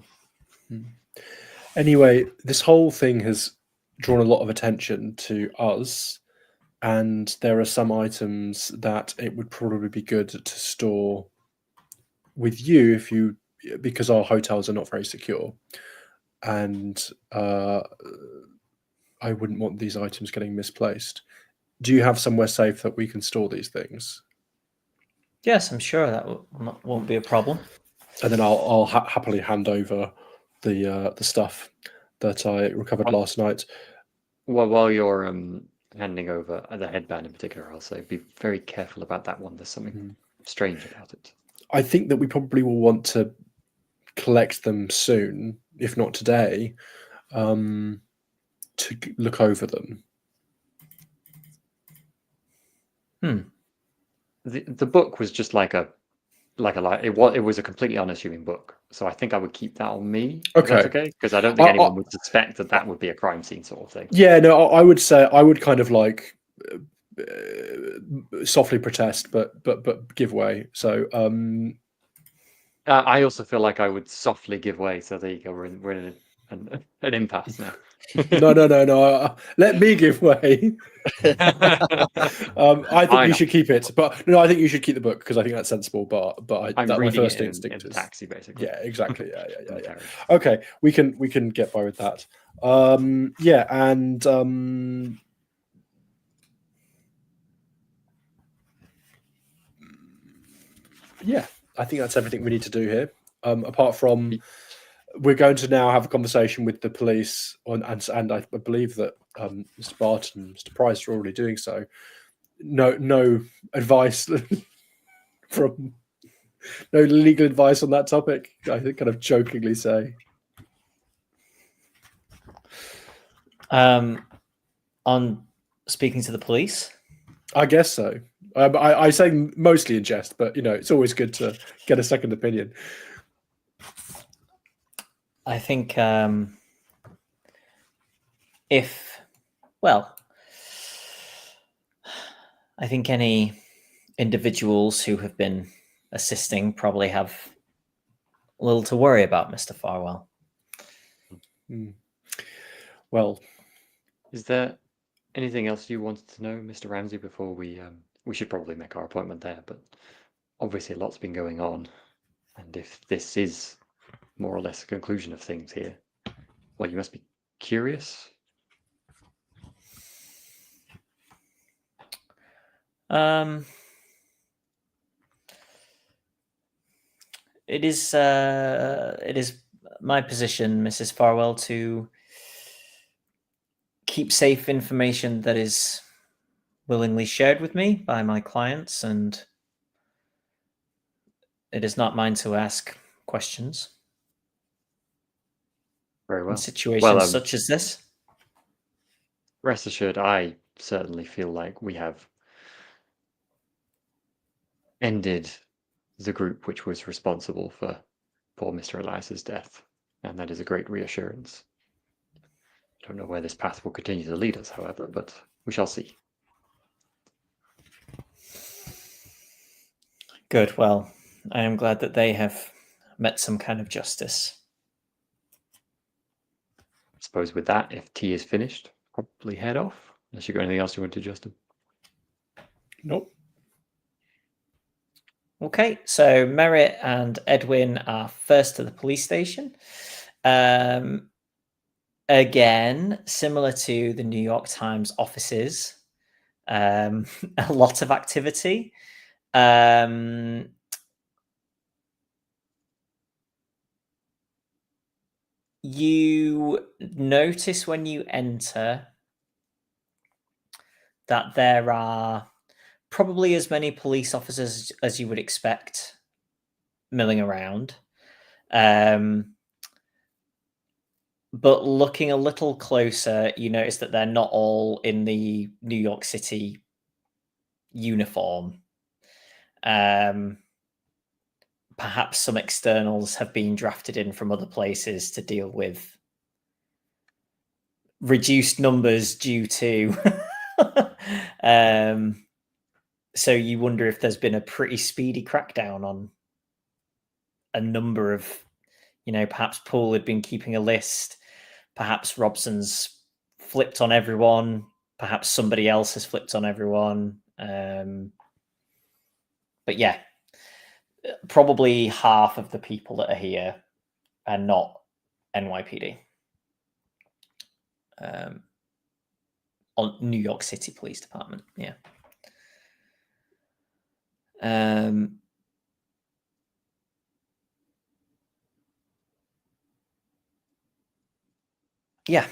Anyway, this whole thing has drawn a lot of attention to us, and there are some items that it would probably be good to store with you because our hotels are not very secure, and I wouldn't want these items getting misplaced. Do you have somewhere safe that we can store these things? Yes, I'm sure that won't be a problem. And then I'll happily hand over the stuff that I recovered last night. Well, while you're handing over the headband in particular, I'll say be very careful about that one. There's something strange about it. I think that we probably will want to collect them soon, if not today, to look over them. The book was just it was a completely unassuming book, so I think I would keep that on me. Okay, because I don't think anyone would suspect that would be a crime scene sort of thing. Yeah, no, I would say I would kind of like softly protest, but give way. So I also feel like I would softly give way. So there you go. We're in an impasse now. No. Let me give way. I think you should keep it, but no, I think you should keep the book because I think that's sensible. But I'm that's my first in instinct. In taxi, basically. Yeah, exactly. Yeah. Okay, we can get by with that. Yeah, and yeah, I think that's everything we need to do here. Apart from, we're going to now have a conversation with the police, and I believe that Mr. Barton and Mr. Price are already doing so. No advice from no legal advice on that topic. I think kind of jokingly say. On speaking to the police, I guess so. I say mostly in jest, but it's always good to get a second opinion. I think I think any individuals who have been assisting probably have a little to worry about, Mr. Farwell. Well, is there anything else you wanted to know, Mr. Ramsey, before we should probably make our appointment there, but obviously a lot's been going on, and if this is more or less a conclusion of things here, well, you must be curious. It is my position, Mrs. Farwell, to keep safe information that is willingly shared with me by my clients, and it is not mine to ask questions. Very well. In situations such as this. rest assured, I certainly feel like we have ended the group which was responsible for poor Mr. Elias's death, and that is a great reassurance. I don't know where this path will continue to lead us, however, but we shall see. Good. Well, I am glad that they have met some kind of justice. I suppose with that, if tea is finished, probably head off. Unless you've got anything else you want to, Justin. Nope. Okay, so Merritt and Edwin are first to the police station. Again, similar to the New York Times offices, a lot of activity. You notice when you enter that there are probably as many police officers as you would expect milling around. But looking a little closer, you notice that they're not all in the New York City uniform. Perhaps some externals have been drafted in from other places to deal with reduced numbers due to so you wonder if there's been a pretty speedy crackdown on a number of, perhaps Paul had been keeping a list, perhaps Robson's flipped on everyone, perhaps somebody else has flipped on everyone. But yeah, probably half of the people that are here are not NYPD. On New York City Police Department, yeah. Yeah.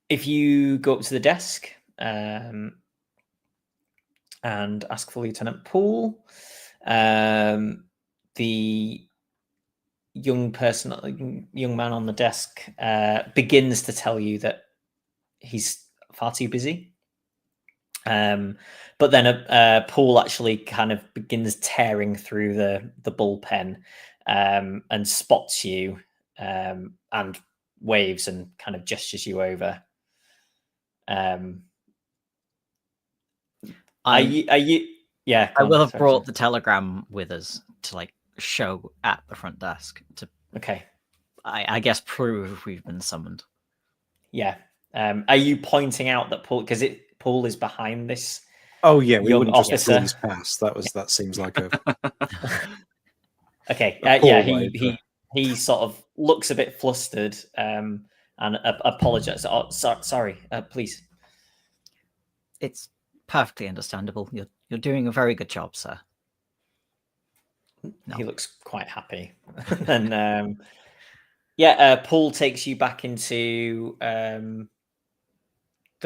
If you go up to the desk and ask for Lieutenant Poole, the young man on the desk begins to tell you that he's far too busy. But then Paul actually kind of begins tearing through the bullpen and spots you and waves and kind of gestures you over. Are you? Yeah, I will have brought the telegram with us to show at the front desk to. Okay. I guess prove we've been summoned. Yeah. Are you pointing out that Paul is behind this? Oh yeah, we wouldn't officer. just breeze past. That seems like a. Okay. A he sort of looks a bit flustered and apologizes. Oh, sorry. Please. It's perfectly understandable. You're doing a very good job, sir. No. He looks quite happy. And Paul takes you back into the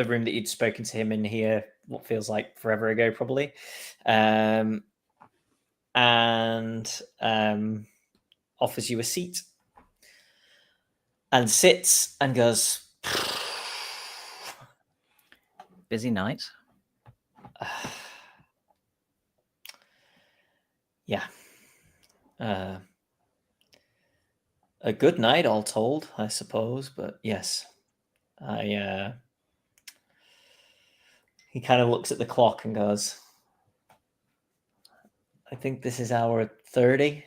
room that you'd spoken to him in here, what feels like forever ago, probably. And offers you a seat and sits and goes, busy night. Yeah. A good night, all told, I suppose. But yes, he kind of looks at the clock and goes, I think this is hour 30.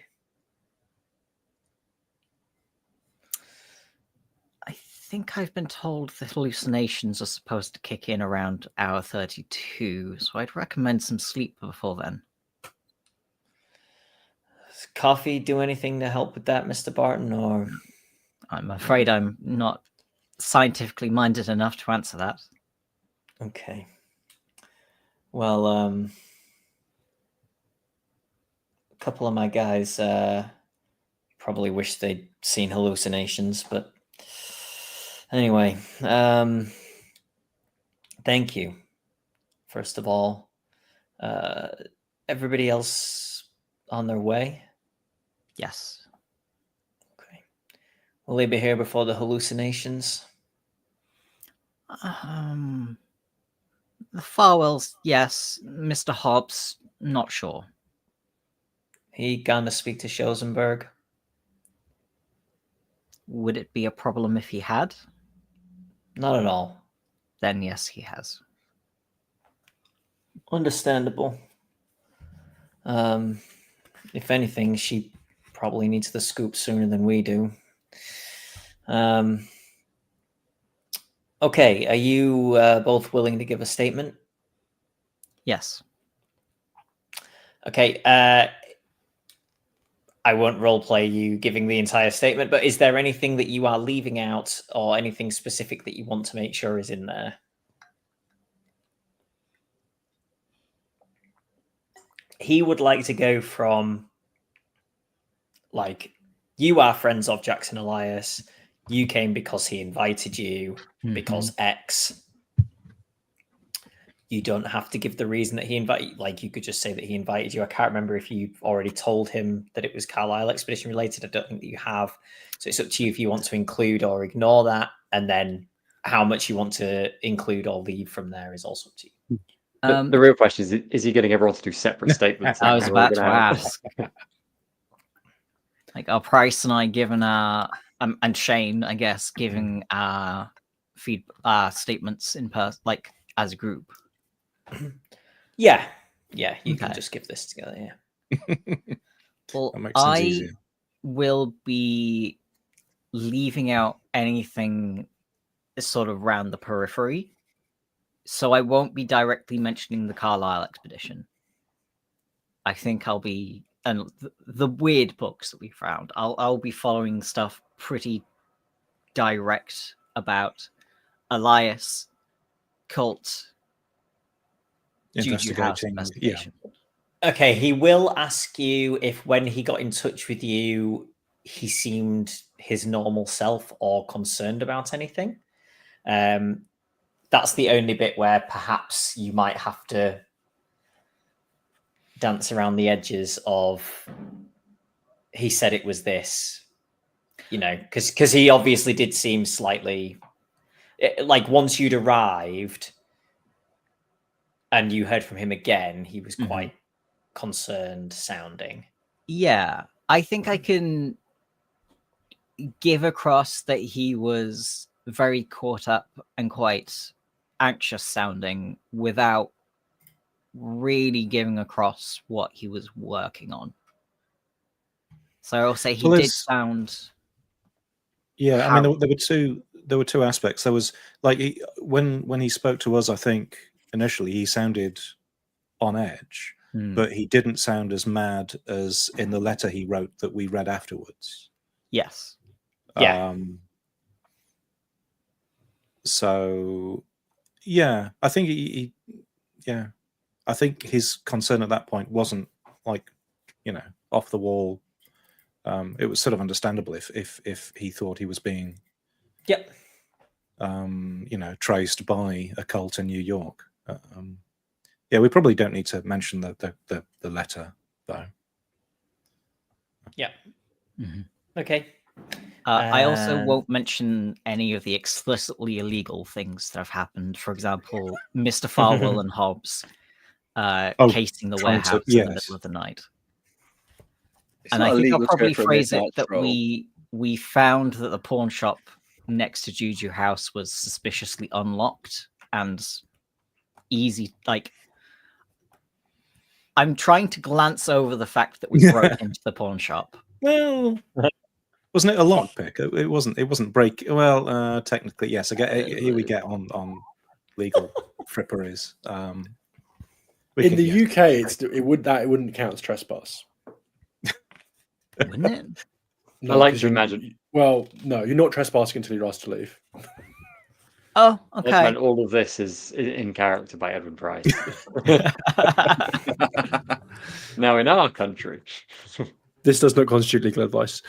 I think I've been told the hallucinations are supposed to kick in around hour 32, so I'd recommend some sleep before then. Does coffee do anything to help with that, Mr. Barton? Or I'm afraid I'm not scientifically minded enough to answer that. Okay. Well, a couple of my guys probably wish they'd seen hallucinations, but anyway, thank you. First of all, everybody else on their way? Yes. Okay. Will they be here before the hallucinations? The Farwells, yes. Mr. Hobbs, not sure. He gonna speak to Schosenberg? Would it be a problem if he had? Not at all. Then yes, he has. Understandable. If anything, she probably needs the scoop sooner than we do. Okay, are you both willing to give a statement? Yes. Okay, I won't roleplay you giving the entire statement, but is there anything that you are leaving out or anything specific that you want to make sure is in there? He would like to go from, like, you are friends of Jackson Elias. You came because he invited you, because X. You don't have to give the reason that he invited. Like, you could just say that he invited you. I can't remember if you already told him that it was Carlisle Expedition related. I don't think that you have. So it's up to you if you want to include or ignore that, and then how much you want to include or leave from there is also up to you. The real question is he getting everyone to do separate statements? I was Or are we about to gonna have- ask. Like, are Price and I given our and Shane, I guess, giving our statements in person, like as a group? Yeah, you can Okay. just give this together. Yeah. Well, That makes things I easier. will be leaving out anything sort of around the periphery, so I won't be directly mentioning the Carlisle expedition. I think I'll be and the weird books that we found. I'll be following stuff pretty direct about Elias, cult, Juju House Investigating. investigation. Okay, he will ask you if when he got in touch with you, he seemed his normal self or concerned about anything. That's the only bit where perhaps you might have to dance around the edges of he said it was this, because he obviously did seem slightly like once you'd arrived and you heard from him again, he was quite concerned sounding. Yeah, I think I can give across that he was very caught up and quite anxious sounding without really giving across what he was working on. So I'll say he did sound. Yeah, I mean, there were two aspects. There was like when he spoke to us, I think initially he sounded on edge, but he didn't sound as mad as in the letter he wrote that we read afterwards. Yes. Yeah. So, yeah, I think I think his concern at that point wasn't like, off the wall. It was sort of understandable if he thought he was being, traced by a cult in New York. Yeah, we probably don't need to mention the letter though. Yeah. Mm-hmm. Okay. I also won't mention any of the explicitly illegal things that have happened. For example, Mr. Farwell and Hobbs casing the warehouse in the middle of the night. And I think I'll probably phrase it that we found that the pawn shop next to Juju House was suspiciously unlocked and easy. Like, I'm trying to glance over the fact that we broke into the pawn shop. Well, wasn't it a lockpick? It wasn't break. Well, technically, yes. Here we get on legal fripperies. In the UK, it wouldn't count as trespass. Wouldn't it? No, I like to imagine. Well, no, you're not trespassing until you're asked to leave. Oh, okay. And all of this is in character by Edwin Price. Now, in our country, this does not constitute legal advice.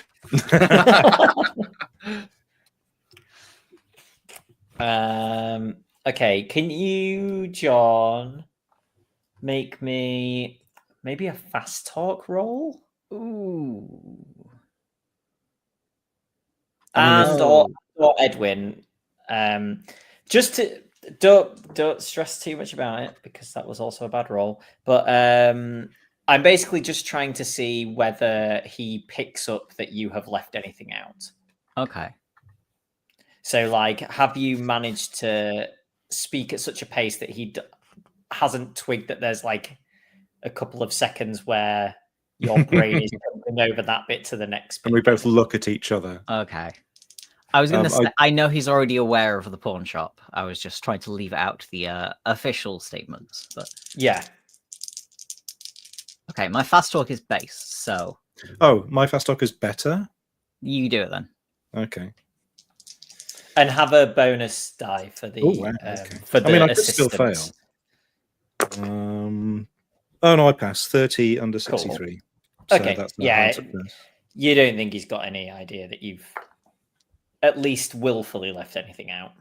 Okay, can you, John, make me maybe a fast talk roll? Ooh. and or Edwin. Just to don't stress too much about it because that was also a bad roll. But I'm basically just trying to see whether he picks up that you have left anything out. Okay. So, like, have you managed to speak at such a pace that he hasn't twigged that there's like a couple of seconds where your brain is jumping over that bit to the next bit? And we both look at each other. Okay. I was going to say, I know he's already aware of the pawn shop. I was just trying to leave out the official statements. But yeah. Okay, my fast talk is base, so... Oh, my fast talk is better? You do it then. Okay. And have a bonus die for the for the I could still fail. Oh no, I passed 30 under 63. Cool. So okay, that's yeah. You don't think he's got any idea that you've at least willfully left anything out.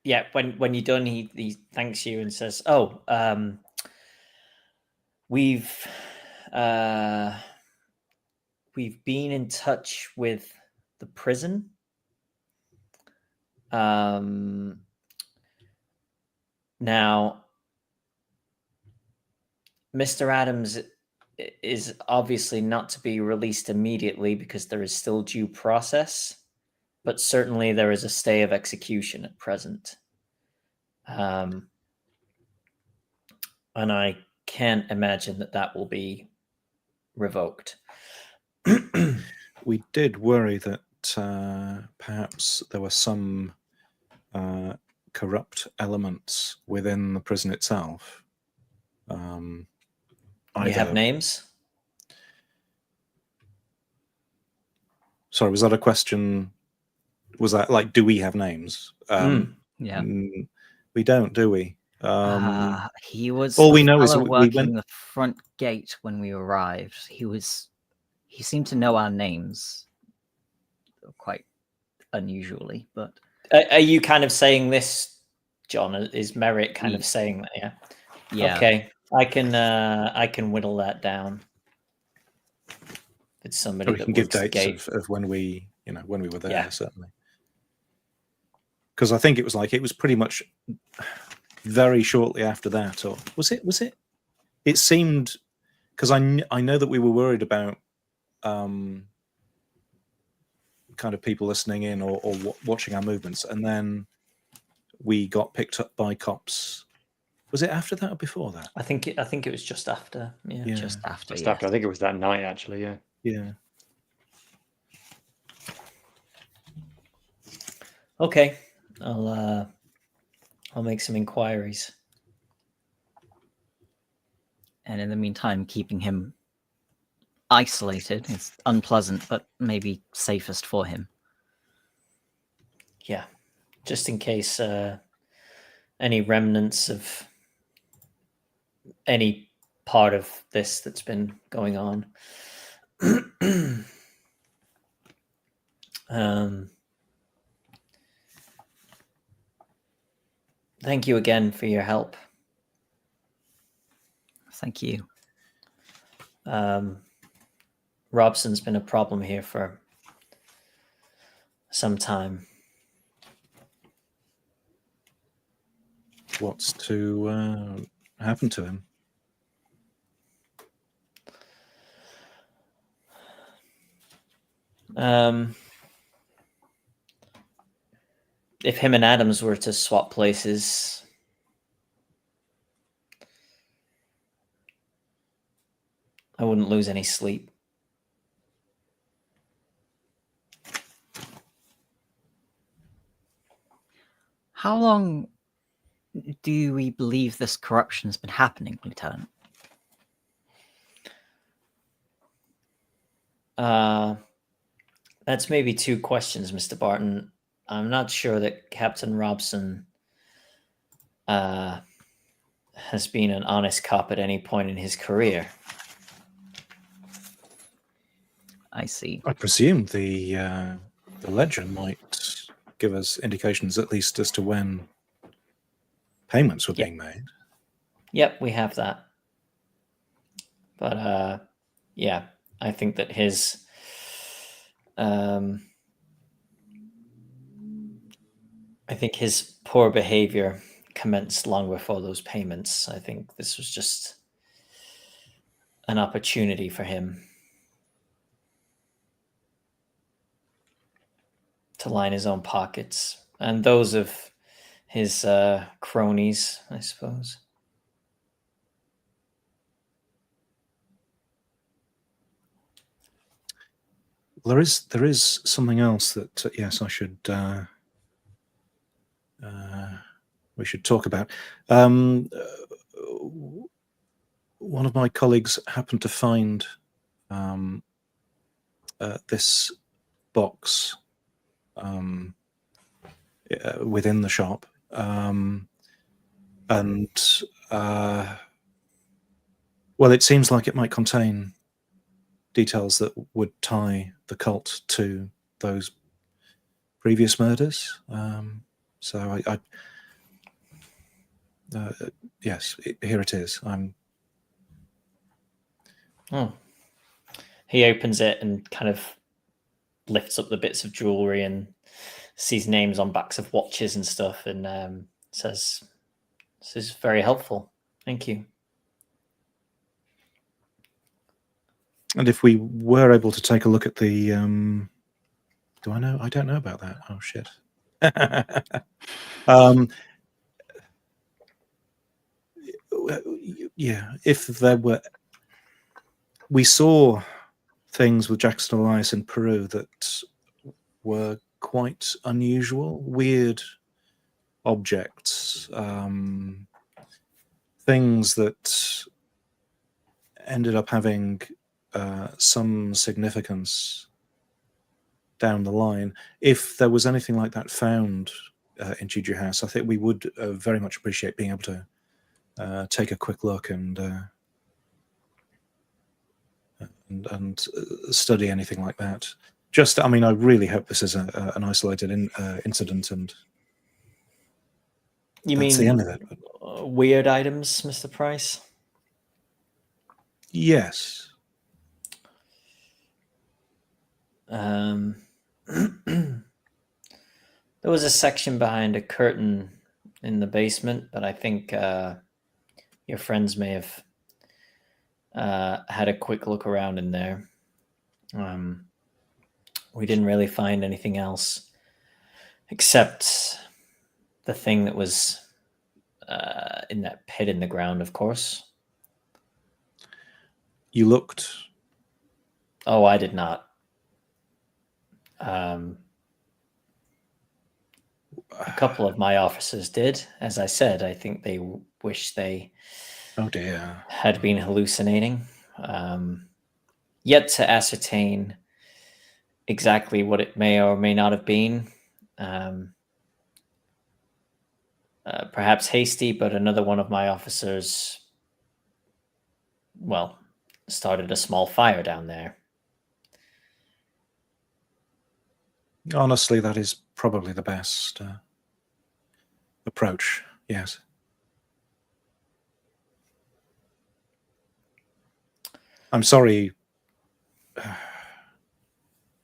Yeah, when you're done, he thanks you and says, "Oh, we've been in touch with the prison. Now, Mr. Adams is obviously not to be released immediately because there is still due process, but certainly there is a stay of execution at present. And I can't imagine that will be revoked." We did worry that perhaps there were some corrupt elements within the prison itself. You have names? Sorry, was that a question? Was that like, do we have names? Yeah. We don't, do we? He was all we know is we went the front gate when we arrived. He seemed to know our names quite unusually, but are you kind of saying this, John? Is Merrick kind of saying that? Yeah. Yeah. Okay. I can whittle that down. It's somebody we that can give dates of when we were there, certainly. Because I think it was pretty much very shortly after that, or was it? It seemed, because I know that we were worried about kind of people listening in or watching our movements, and then we got picked up by cops. Was it after that or before that? I think it was just after. Yeah. Just after. Just after. I think it was that night, actually. Yeah. Yeah. Okay. I'll make some inquiries. And in the meantime, keeping him isolated is unpleasant, but maybe safest for him. Yeah. Just in case any remnants of any part of this that's been going on. Thank you again for your help. Thank you. Robson's been a problem here for some time. What's to happen to him? If him and Adams were to swap places, I wouldn't lose any sleep. How long do we believe this corruption has been happening, Lieutenant? That's maybe two questions, Mr. Barton. I'm not sure that Captain Robson has been an honest cop at any point in his career. I see. I presume the ledger might give us indications, at least as to when payments were Yep. being made. Yep, we have that. But yeah, I think that his poor behavior commenced long before those payments. I think this was just an opportunity for him to line his own pockets and those of his cronies, I suppose. Well, there is something else that yes, I should we should talk about. One of my colleagues happened to find this box within the shop, and well, it seems like it might contain details that would tie the cult to those previous murders. So yes, here it is. He opens it and kind of lifts up the bits of jewelry and sees names on backs of watches and stuff, and says, "This is very helpful. Thank you." And if we were able to take a look at the, do I know? I don't know about that. Oh shit. Yeah, if there were, we saw things with Jackson Elias in Peru that were quite unusual, weird objects, things that ended up having some significance down the line. If there was anything like that found in Juju House, I think we would very much appreciate being able to take a quick look and study anything like that. Just, I mean, I really hope this is an isolated incident, and You that's mean the end of it. weird items, Mr. Price? Yes. There was a section behind a curtain in the basement, but I think your friends may have had a quick look around in there. We didn't really find anything else except the thing that was in that pit in the ground, of course. You looked. Oh, I did not. A couple of my officers did. As I said, I think they wish they Oh dear. had been hallucinating. Yet to ascertain exactly what it may or may not have been. Perhaps hasty, but another one of my officers, well, started a small fire down there. Honestly, that is probably the best approach. Yes. I'm sorry.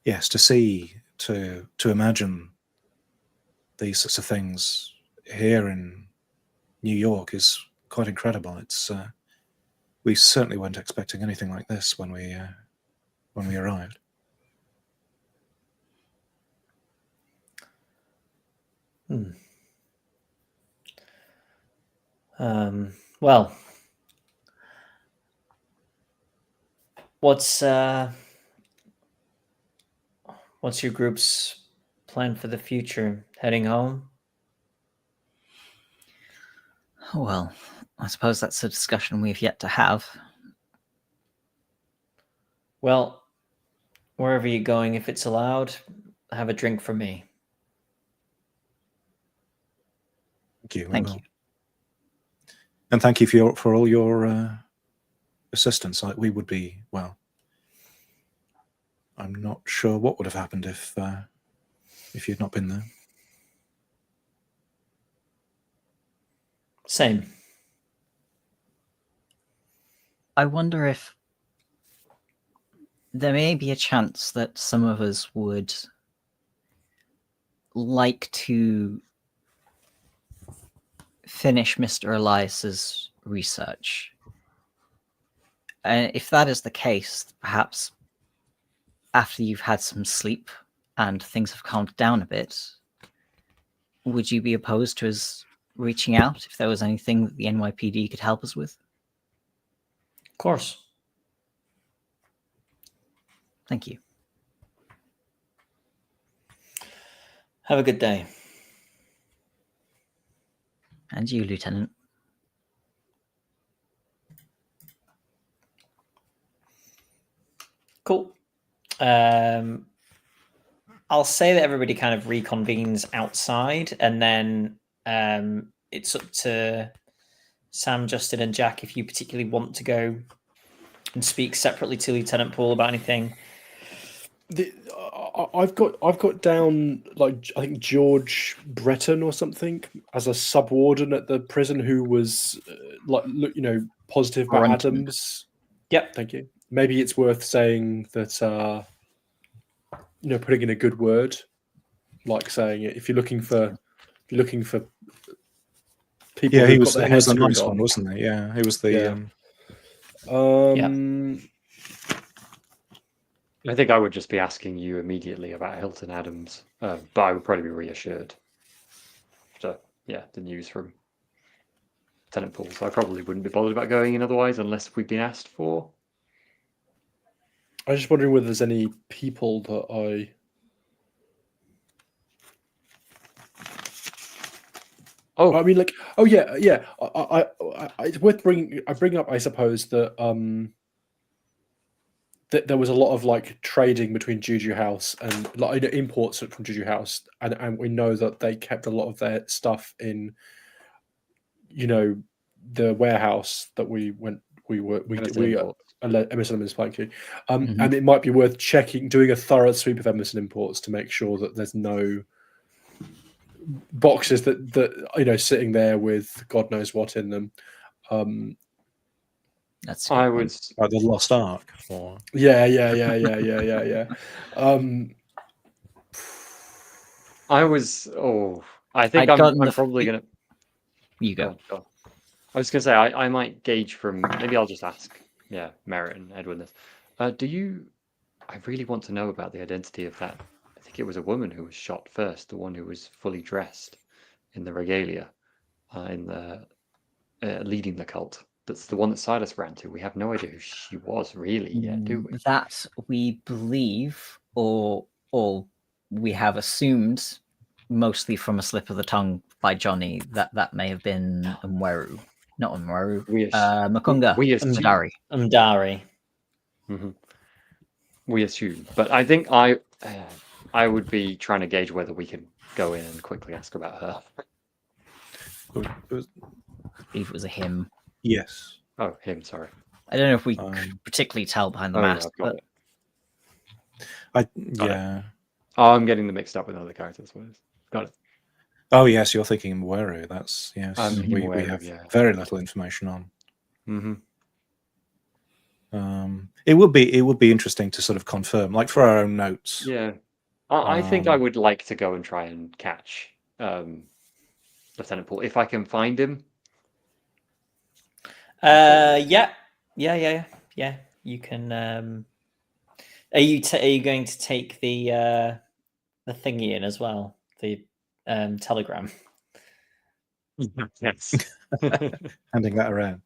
Yes, to imagine these sorts of things here in New York is quite incredible. It's we certainly weren't expecting anything like this when we arrived. Well, what's your group's plan for the future? Heading home? Well, I suppose that's a discussion we've yet to have. Well, wherever you're going, if it's allowed, have a drink for me. Thank you. Thank you. And thank you for all your assistance. We would be, well, I'm not sure what would have happened if you'd not been there. Same. I wonder if there may be a chance that some of us would like to finish Mr. Elias's research. And if that is the case, perhaps after you've had some sleep and things have calmed down a bit, would you be opposed to us reaching out if there was anything that the NYPD could help us with? Of course. Thank you. Have a good day. And you, Lieutenant. Cool. I'll say that everybody kind of reconvenes outside, and then it's up to Sam, Justin, and Jack if you particularly want to go and speak separately to Lieutenant Paul about anything. I've got down, like, I think George Breton or something as a subwarden at the prison who was positive about Brunton. Adams. Yep. Thank you. Maybe it's worth saying that putting in a good word, like saying if you're looking for people. Yeah, who've he got was their he was heads the nice screwed one, on. wasn't he? Yeah, he was the. Yeah. I think I would just be asking you immediately about Hilton Adams, but I would probably be reassured. So, yeah, the news from Lieutenant Paul. So I probably wouldn't be bothered about going in otherwise, unless we've been asked for. I was just wondering whether there's any people that I. Oh, I mean, like, oh yeah. I it's worth bringing. I bring up, I suppose, that that there was a lot of like trading between Juju House and imports from Juju House, and we know that they kept a lot of their stuff in, the warehouse that Emerson and Spiky. And it might be worth doing a thorough sweep of Emerson Imports to make sure that there's no boxes that sitting there with God knows what in them. That's I would. Like the Lost Ark. Or... Yeah. I was. Oh, I think I'd I'm gotten probably gonna. You go. Go. I was gonna say I might gauge from. Maybe I'll just ask. Yeah, Merritt and Edwin this. Do you? I really want to know about the identity of that. I think it was a woman who was shot first, the one who was fully dressed in the regalia, in the leading the cult. That's the one that Silas ran to. We have no idea who she was really yet, do we? That we believe, or we have assumed, mostly from a slip of the tongue by Jonny, that may have been Umweru. Not Umweru. Makunga. Madari. Umdari. Mm-hmm. We assume, but I think I would be trying to gauge whether we can go in and quickly ask about her. I believe it was a him. Yes. Oh, him. Sorry. I don't know if we could particularly tell behind the mask, but yeah. Oh, I'm getting them mixed up with other characters. Got it. Oh yes, you're thinking Mweru. That's yes. We Mweru, have yeah. very little information on. Mm-hmm. It would be interesting to sort of confirm, like for our own notes. Yeah, I think I would like to go and try and catch Lieutenant Paul if I can find him. Yeah. You can. Are you going to take the thingy in as well? The telegram. Yes. Handing that around.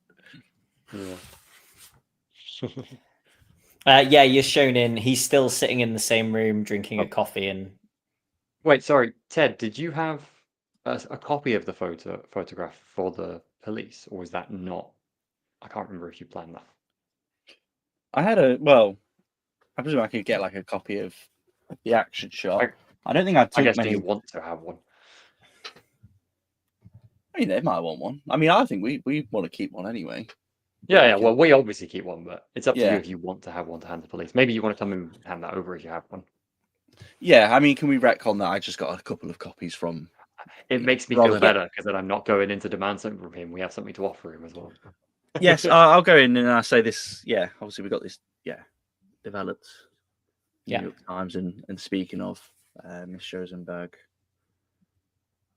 Yeah. Yeah, you're shown in. He's still sitting in the same room drinking a coffee. And Wait, sorry, Ted. Did you have a copy of the photograph for the police, or was that not? I can't remember if you planned that. I had I presume I could get like a copy of the action shot. I don't think I took I guess many. do you want to have one? I mean, they might want one. I mean, I think we want to keep one anyway. Yeah. Well, we obviously keep one, but it's up to you Yeah. if you want to have one to hand to the police. Maybe you want to come and hand that over if you have one. Yeah, I mean, can we retcon that? I just got a couple of copies from It makes me Rather feel than- better because then I'm not going in to demand something from him. We have something to offer him as well. Yes, I'll go in and I'll say this. Yeah, obviously we got this. Yeah, developed. Yeah. New York Times and speaking of Miss Rosenberg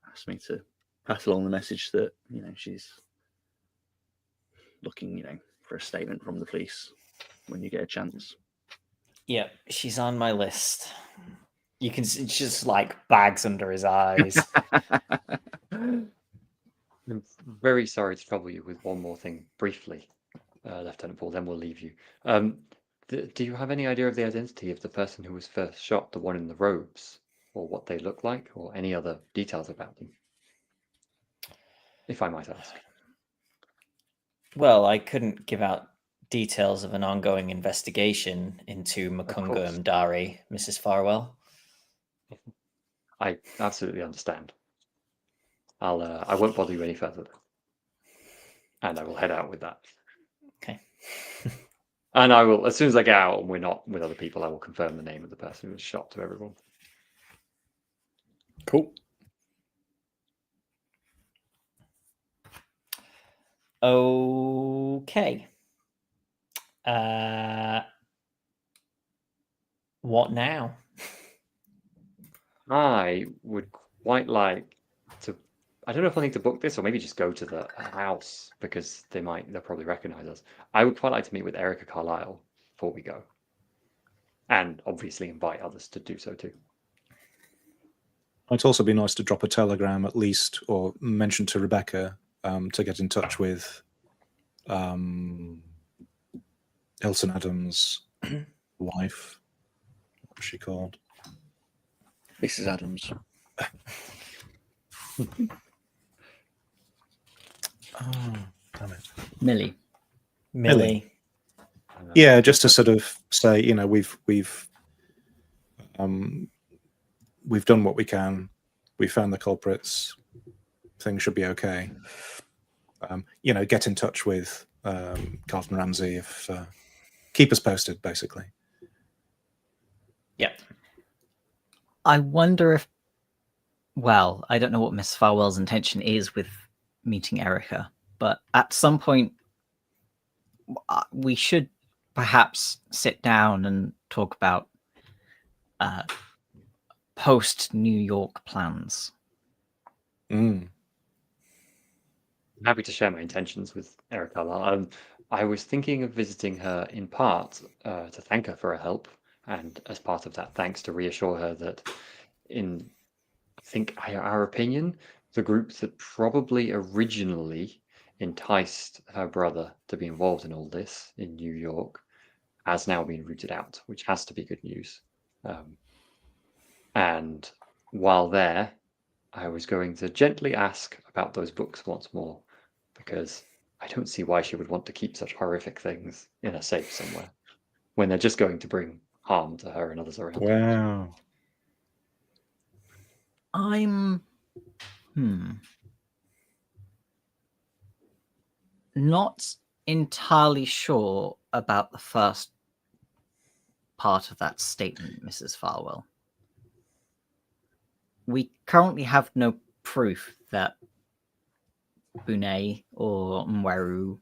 asked me to pass along the message that she's looking for a statement from the police when you get a chance. Yeah, she's on my list. You can see just like bags under his eyes. I'm very sorry to trouble you with one more thing briefly, Lieutenant Paul, then we'll leave you. Do you have any idea of the identity of the person who was first shot, the one in the robes, or what they look like, or any other details about them? If I might ask. Well, I couldn't give out details of an ongoing investigation into Makunga course. Mdari, Mrs. Farwell. I absolutely understand. I won't bother you any further, and I will head out with that. Okay. And I will, as soon as I get out and we're not with other people, I will confirm the name of the person who was shot to everyone. Cool. Okay. What now? I would quite like to. I don't know if I need to book this or maybe just go to the house because they'll probably recognize us. I would quite like to meet with Erica Carlisle before we go, and obviously invite others to do so too. It'd also be nice to drop a telegram at least, or mention to Rebecca to get in touch with Hilton Adams' wife. What was she called? Mrs. Adams. Oh, damn it. Millie. Millie. Yeah, just to sort of say, we've done what we can. We found the culprits. Things should be okay. Get in touch with Carlton Ramsey if keep us posted, basically. Yeah. I wonder if, well, I don't know what Miss Farwell's intention is with meeting Erica, but at some point we should perhaps sit down and talk about post New York plans. Mm. I'm happy to share my intentions with Erica. I was thinking of visiting her in part to thank her for her help, and as part of that thanks to reassure her that in, I think, our opinion, the group that probably originally enticed her brother to be involved in all this in New York has now been rooted out, which has to be good news. And while there, I was going to gently ask about those books once more, because I don't see why she would want to keep such horrific things in a safe somewhere when they're just going to bring harm to her and others around. Wow. I'm not entirely sure about the first part of that statement, Mrs. Farwell. We currently have no proof that Bunei or Mweru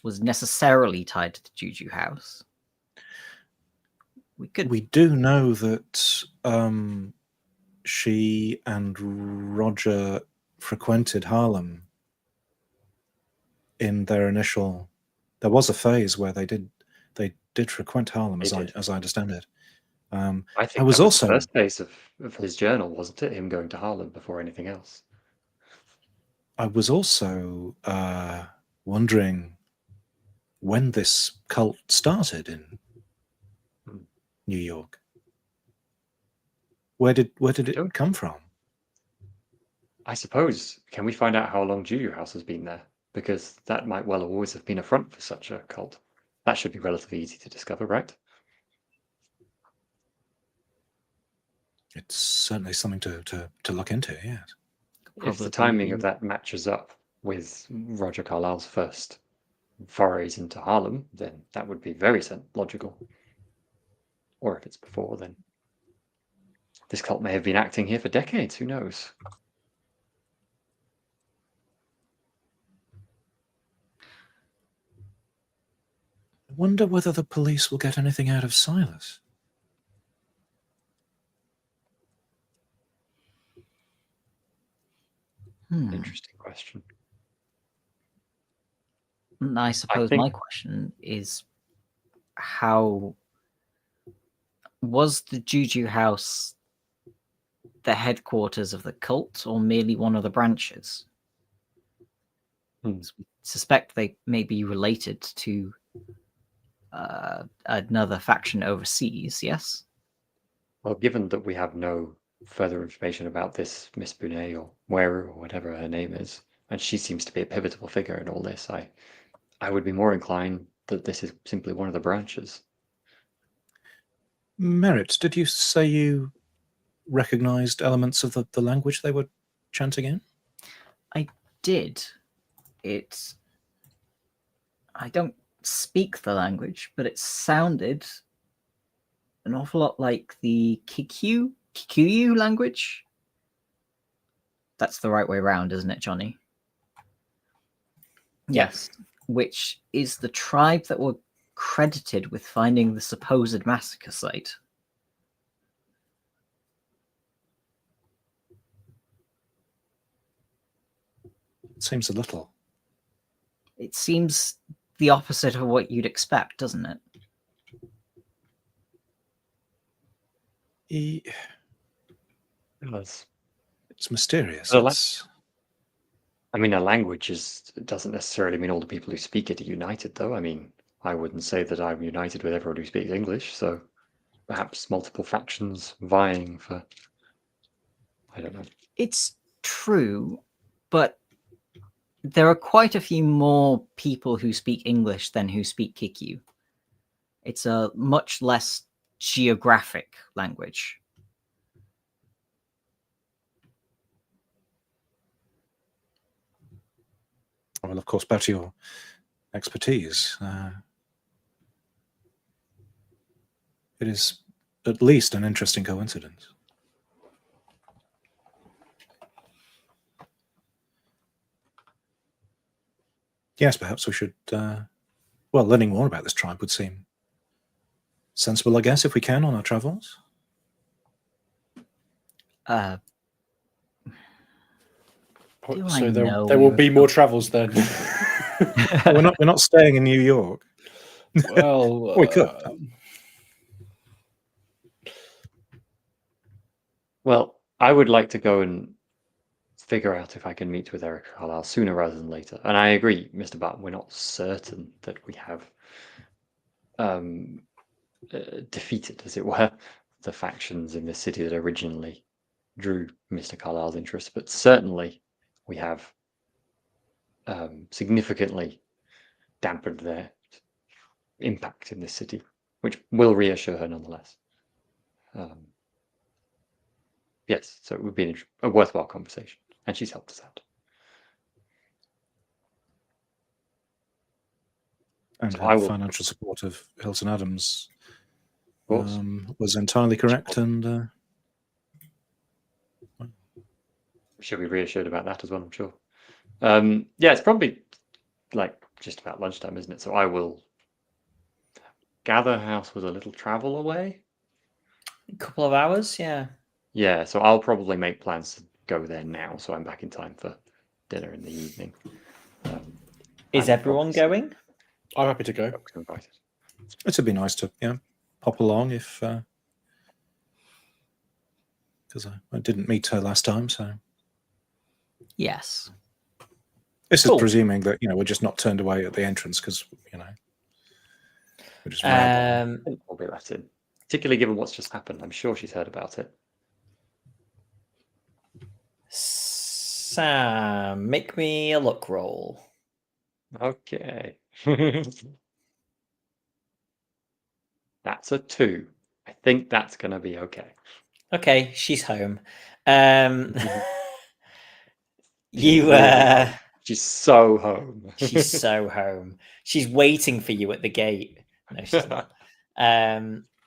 was necessarily tied to the Juju house. We do know that she and Roger frequented Harlem in their initial. There was a phase where they did frequent Harlem, as I understand it. I think I was that also the first phase of his journal, wasn't it? Him going to Harlem before anything else. I was also wondering when this cult started in New York. Where did it come from? I suppose, can we find out how long Juju House has been there? Because that might well always have been a front for such a cult. That should be relatively easy to discover, right? It's certainly something to look into, yes. If the timing of that matches up with Roger Carlyle's first forays into Harlem, then that would be very logical. Or if it's before, then this cult may have been acting here for decades, who knows? wonder whether the police will get anything out of Silas. Interesting question. I suppose my question is, how was the Juju House the headquarters of the cult, or merely one of the branches? We suspect they may be related to another faction overseas, yes? Well, given that we have no further information about this Miss Bonet or Moira or whatever her name is, and she seems to be a pivotal figure in all this, I would be more inclined that this is simply one of the branches. Merritt, did you say you recognized elements of the language they were chanting in? I did. I don't speak the language, but it sounded an awful lot like the Kikuyu language. That's the right way around, isn't it, Jonny? Yes. Which is the tribe that were credited with finding the supposed massacre site. It seems a little. It seems the opposite of what you'd expect, doesn't it? It's mysterious. I mean, a language doesn't necessarily mean all the people who speak it are united, though. I mean, I wouldn't say that I'm united with everyone who speaks English, so perhaps multiple factions vying for... I don't know. It's true, but there are quite a few more people who speak English than who speak Kikyu. It's a much less geographic language. Well, of course, back to your expertise. It is at least an interesting coincidence. Yes, perhaps we should... well, learning more about this tribe would seem sensible, I guess, if we can, on our travels. So there will be more travels then. we're not staying in New York. Well, we could. Well, I would like to go and figure out if I can meet with Eric Carlisle sooner rather than later. And I agree, Mr. Barton, we're not certain that we have defeated, as it were, the factions in the city that originally drew Mr. Carlisle's interest, but certainly we have significantly dampened their impact in this city, which will reassure her nonetheless. Yes, so it would be a worthwhile conversation, and she's helped us out. And So her financial support of Hilton Adams was entirely correct, and she'll be reassured about that as well, I'm sure. Yeah, it's probably like just about lunchtime, isn't it? So I will gather house was a little travel away. A couple of hours, yeah. Yeah, so I'll probably make plans to go there now, so I'm back in time for dinner in the evening. Is everyone going? I'm happy to go. It'd be nice to pop along if because I didn't meet her last time, so yes. This is presuming that we're just not turned away at the entrance because we're just rambling. We'll be let in, particularly given what's just happened. I'm sure she's heard about it. Sam, make me a luck roll. Okay. That's a 2. I think that's going to be okay. Okay, she's home. She's so home. She's so home. She's waiting for you at the gate. No, she's not.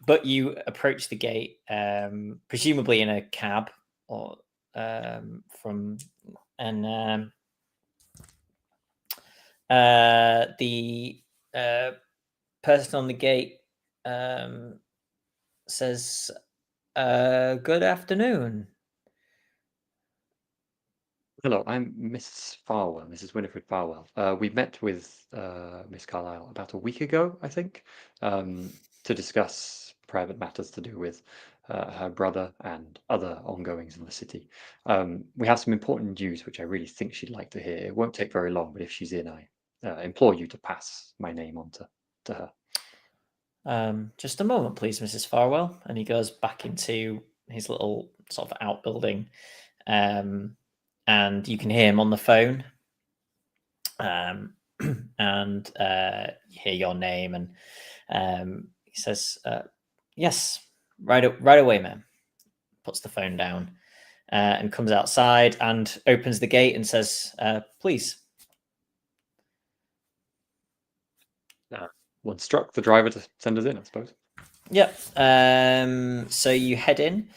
But you approach the gate, presumably in a cab, or the person on the gate says, "Good afternoon." Hello, I'm Mrs. Farwell, Mrs. Winifred Farwell. We met with Miss Carlyle about a week ago, I think, to discuss private matters to do with her brother and other ongoings in the city. We have some important news which I really think she'd like to hear. It won't take very long, but if she's in, I implore you to pass my name on to her. Just a moment, please, Mrs. Farwell. And he goes back into his little sort of outbuilding. And you can hear him on the phone. And you hear your name, and he says, "Yes, right away, ma'am." Puts the phone down and comes outside and opens the gate and says, "Please." We'll instruct the driver to send us in, I suppose. Yep. So you head in,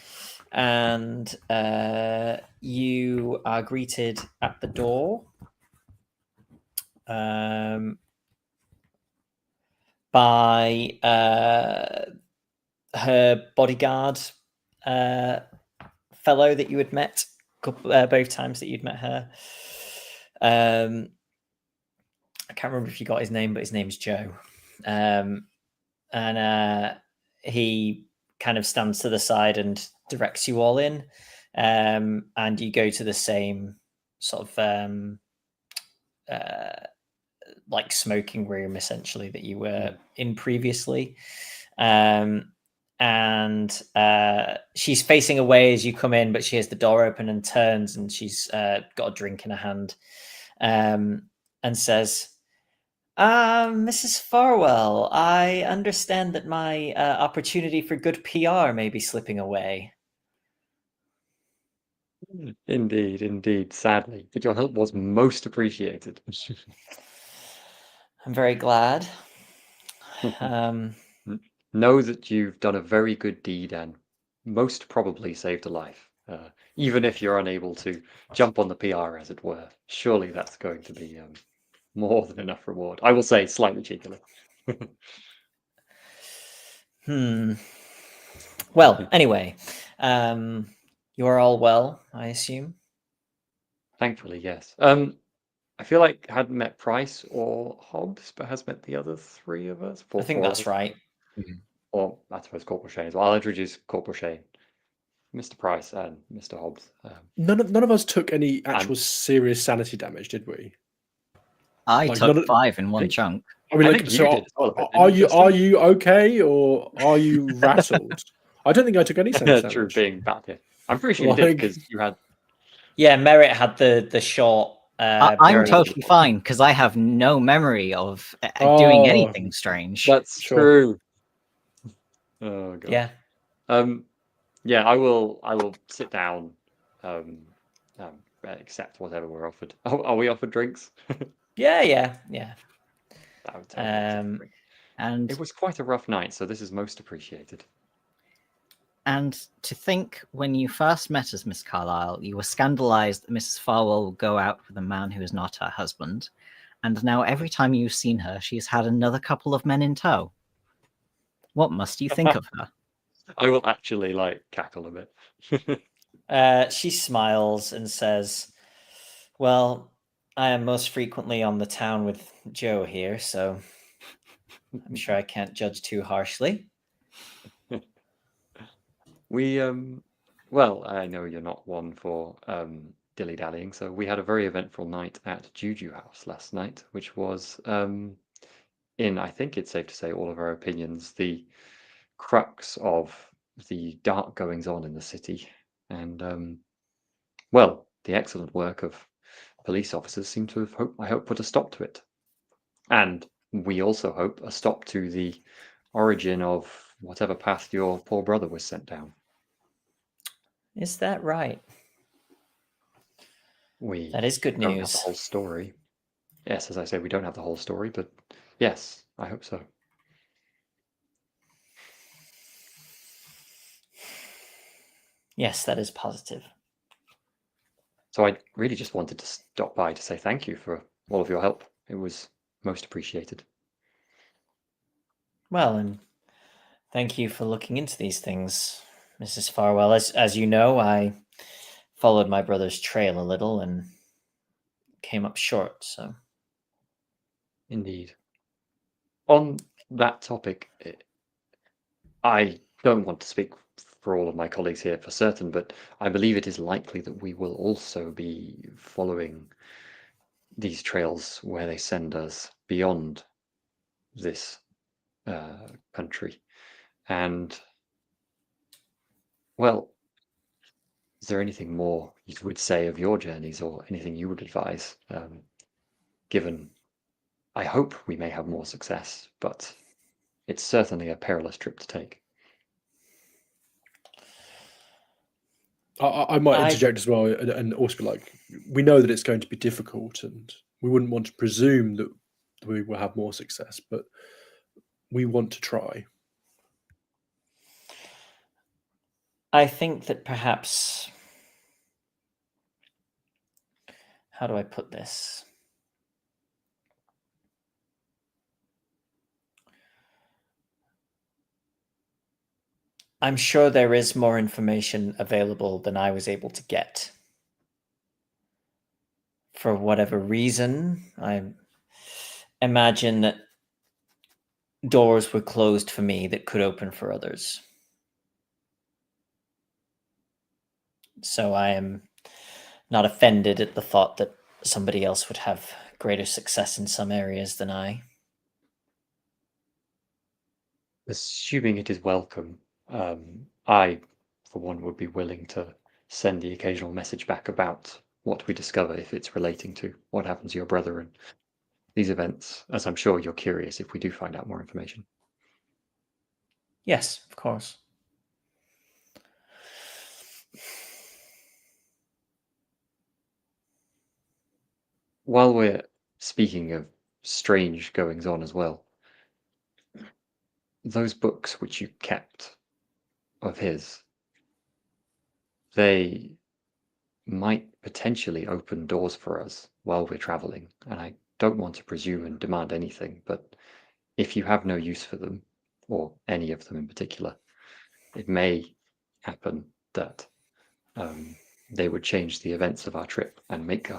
and you are greeted at the door by her bodyguard fellow that you had met both times that you'd met her. I can't remember if you got his name, but his name's Joe. And he kind of stands to the side and directs you all in. And you go to the same sort of like smoking room, essentially, that you were in previously. And she's facing away as you come in, but she has the door open and turns, and she's got a drink in her hand, and says, Mrs. Farwell, I understand that my opportunity for good PR may be slipping away. Indeed, sadly. But your help was most appreciated. I'm very glad. Know that you've done a very good deed and most probably saved a life. Even if you're unable to jump on the PR, as it were. Surely that's going to be more than enough reward. I will say slightly cheekily. Well, anyway, you are all well, I assume? Thankfully, yes. I feel like I hadn't met Price or Hobbs, but has met the other three of us. I think that's right. Or I suppose Corporal Shane as well. I'll introduce Corporal Shane, Mr. Price, and Mr. Hobbs. None of us took any actual serious sanity damage, did we? I took 5 in one chunk. I mean, like, so are you okay, or are you rattled? I don't think I took any sanity damage. True, being back here. I'm pretty sure you did, because you had. Yeah, Merritt had the short. I'm totally fine because I have no memory of doing anything strange. That's true. Oh god. Yeah. Yeah, I will sit down. Accept whatever we're offered. Are we offered drinks? Yeah. And it was quite a rough night, so this is most appreciated. And to think, when you first met as Miss Carlyle, you were scandalized that Mrs. Farwell will go out with a man who is not her husband, and now every time you've seen her, she's had another couple of men in tow. What must you think of her? I will actually cackle a bit. She smiles and says, "Well, I am most frequently on the town with Joe here, so I'm sure I can't judge too harshly." Well, I know you're not one for dilly-dallying, so we had a very eventful night at Juju House last night, which was, in, I think it's safe to say, all of our opinions, the crux of the dark goings-on in the city. And, well, the excellent work of police officers seem to have, I hope, put a stop to it. And we also hope a stop to the origin of whatever path your poor brother was sent down. Is that right? That is good news. Don't have the whole story. Yes, as I say, we don't have the whole story, but yes, I hope so. Yes, that is positive. So I really just wanted to stop by to say thank you for all of your help. It was most appreciated. Well, and thank you for looking into these things, Mrs. Farwell. As you know, I followed my brother's trail a little and came up short, so... Indeed. On that topic, I don't want to speak for all of my colleagues here for certain, but I believe it is likely that we will also be following these trails where they send us beyond this country. And, well, is there anything more you would say of your journeys or anything you would advise, given I hope we may have more success, but it's certainly a perilous trip to take. I might interject as well, and also be like, we know that it's going to be difficult, and we wouldn't want to presume that we will have more success, but we want to try. I think that perhaps... How do I put this? I'm sure there is more information available than I was able to get. For whatever reason, I imagine that doors were closed for me that could open for others. So I am not offended at the thought that somebody else would have greater success in some areas than I. Assuming it is welcome, I, for one, would be willing to send the occasional message back about what we discover if it's relating to what happens to your brother and these events, as I'm sure you're curious if we do find out more information. Yes, of course. While we're speaking of strange goings on as well, those books which you kept of his, they might potentially open doors for us while we're traveling. And I don't want to presume and demand anything, but if you have no use for them, or any of them in particular, it may happen that they would change the events of our trip and make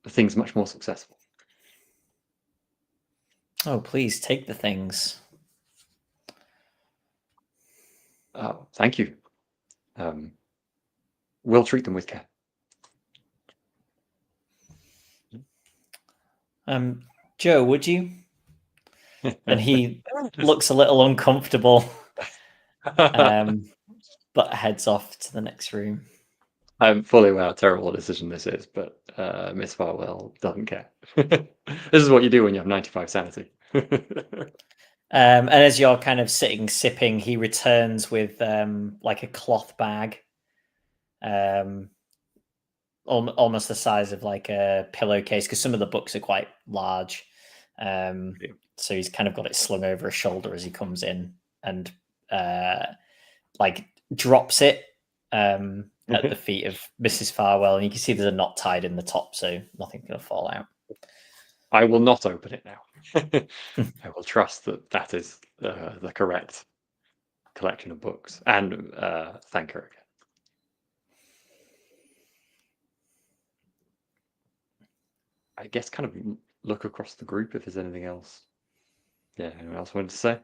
things much more successful. Oh, please take the things. Thank you. We'll treat them with care. Joe, would you? And he looks a little uncomfortable, but heads off to the next room. I'm fully aware how terrible a decision this is, but Miss Farwell doesn't care. This is what you do when you have 95 sanity. And as you're kind of sitting sipping, he returns with like a cloth bag, almost the size of like a pillowcase, because some of the books are quite large. So he's kind of got it slung over his shoulder as he comes in, and like drops it at the feet of Mrs. Farwell, and you can see there's a knot tied in the top, so nothing's going to fall out. I will not open it now. I will trust that that is the correct collection of books, and thank her again. I guess kind of look across the group if there's anything else. Yeah, anyone else wanted to say?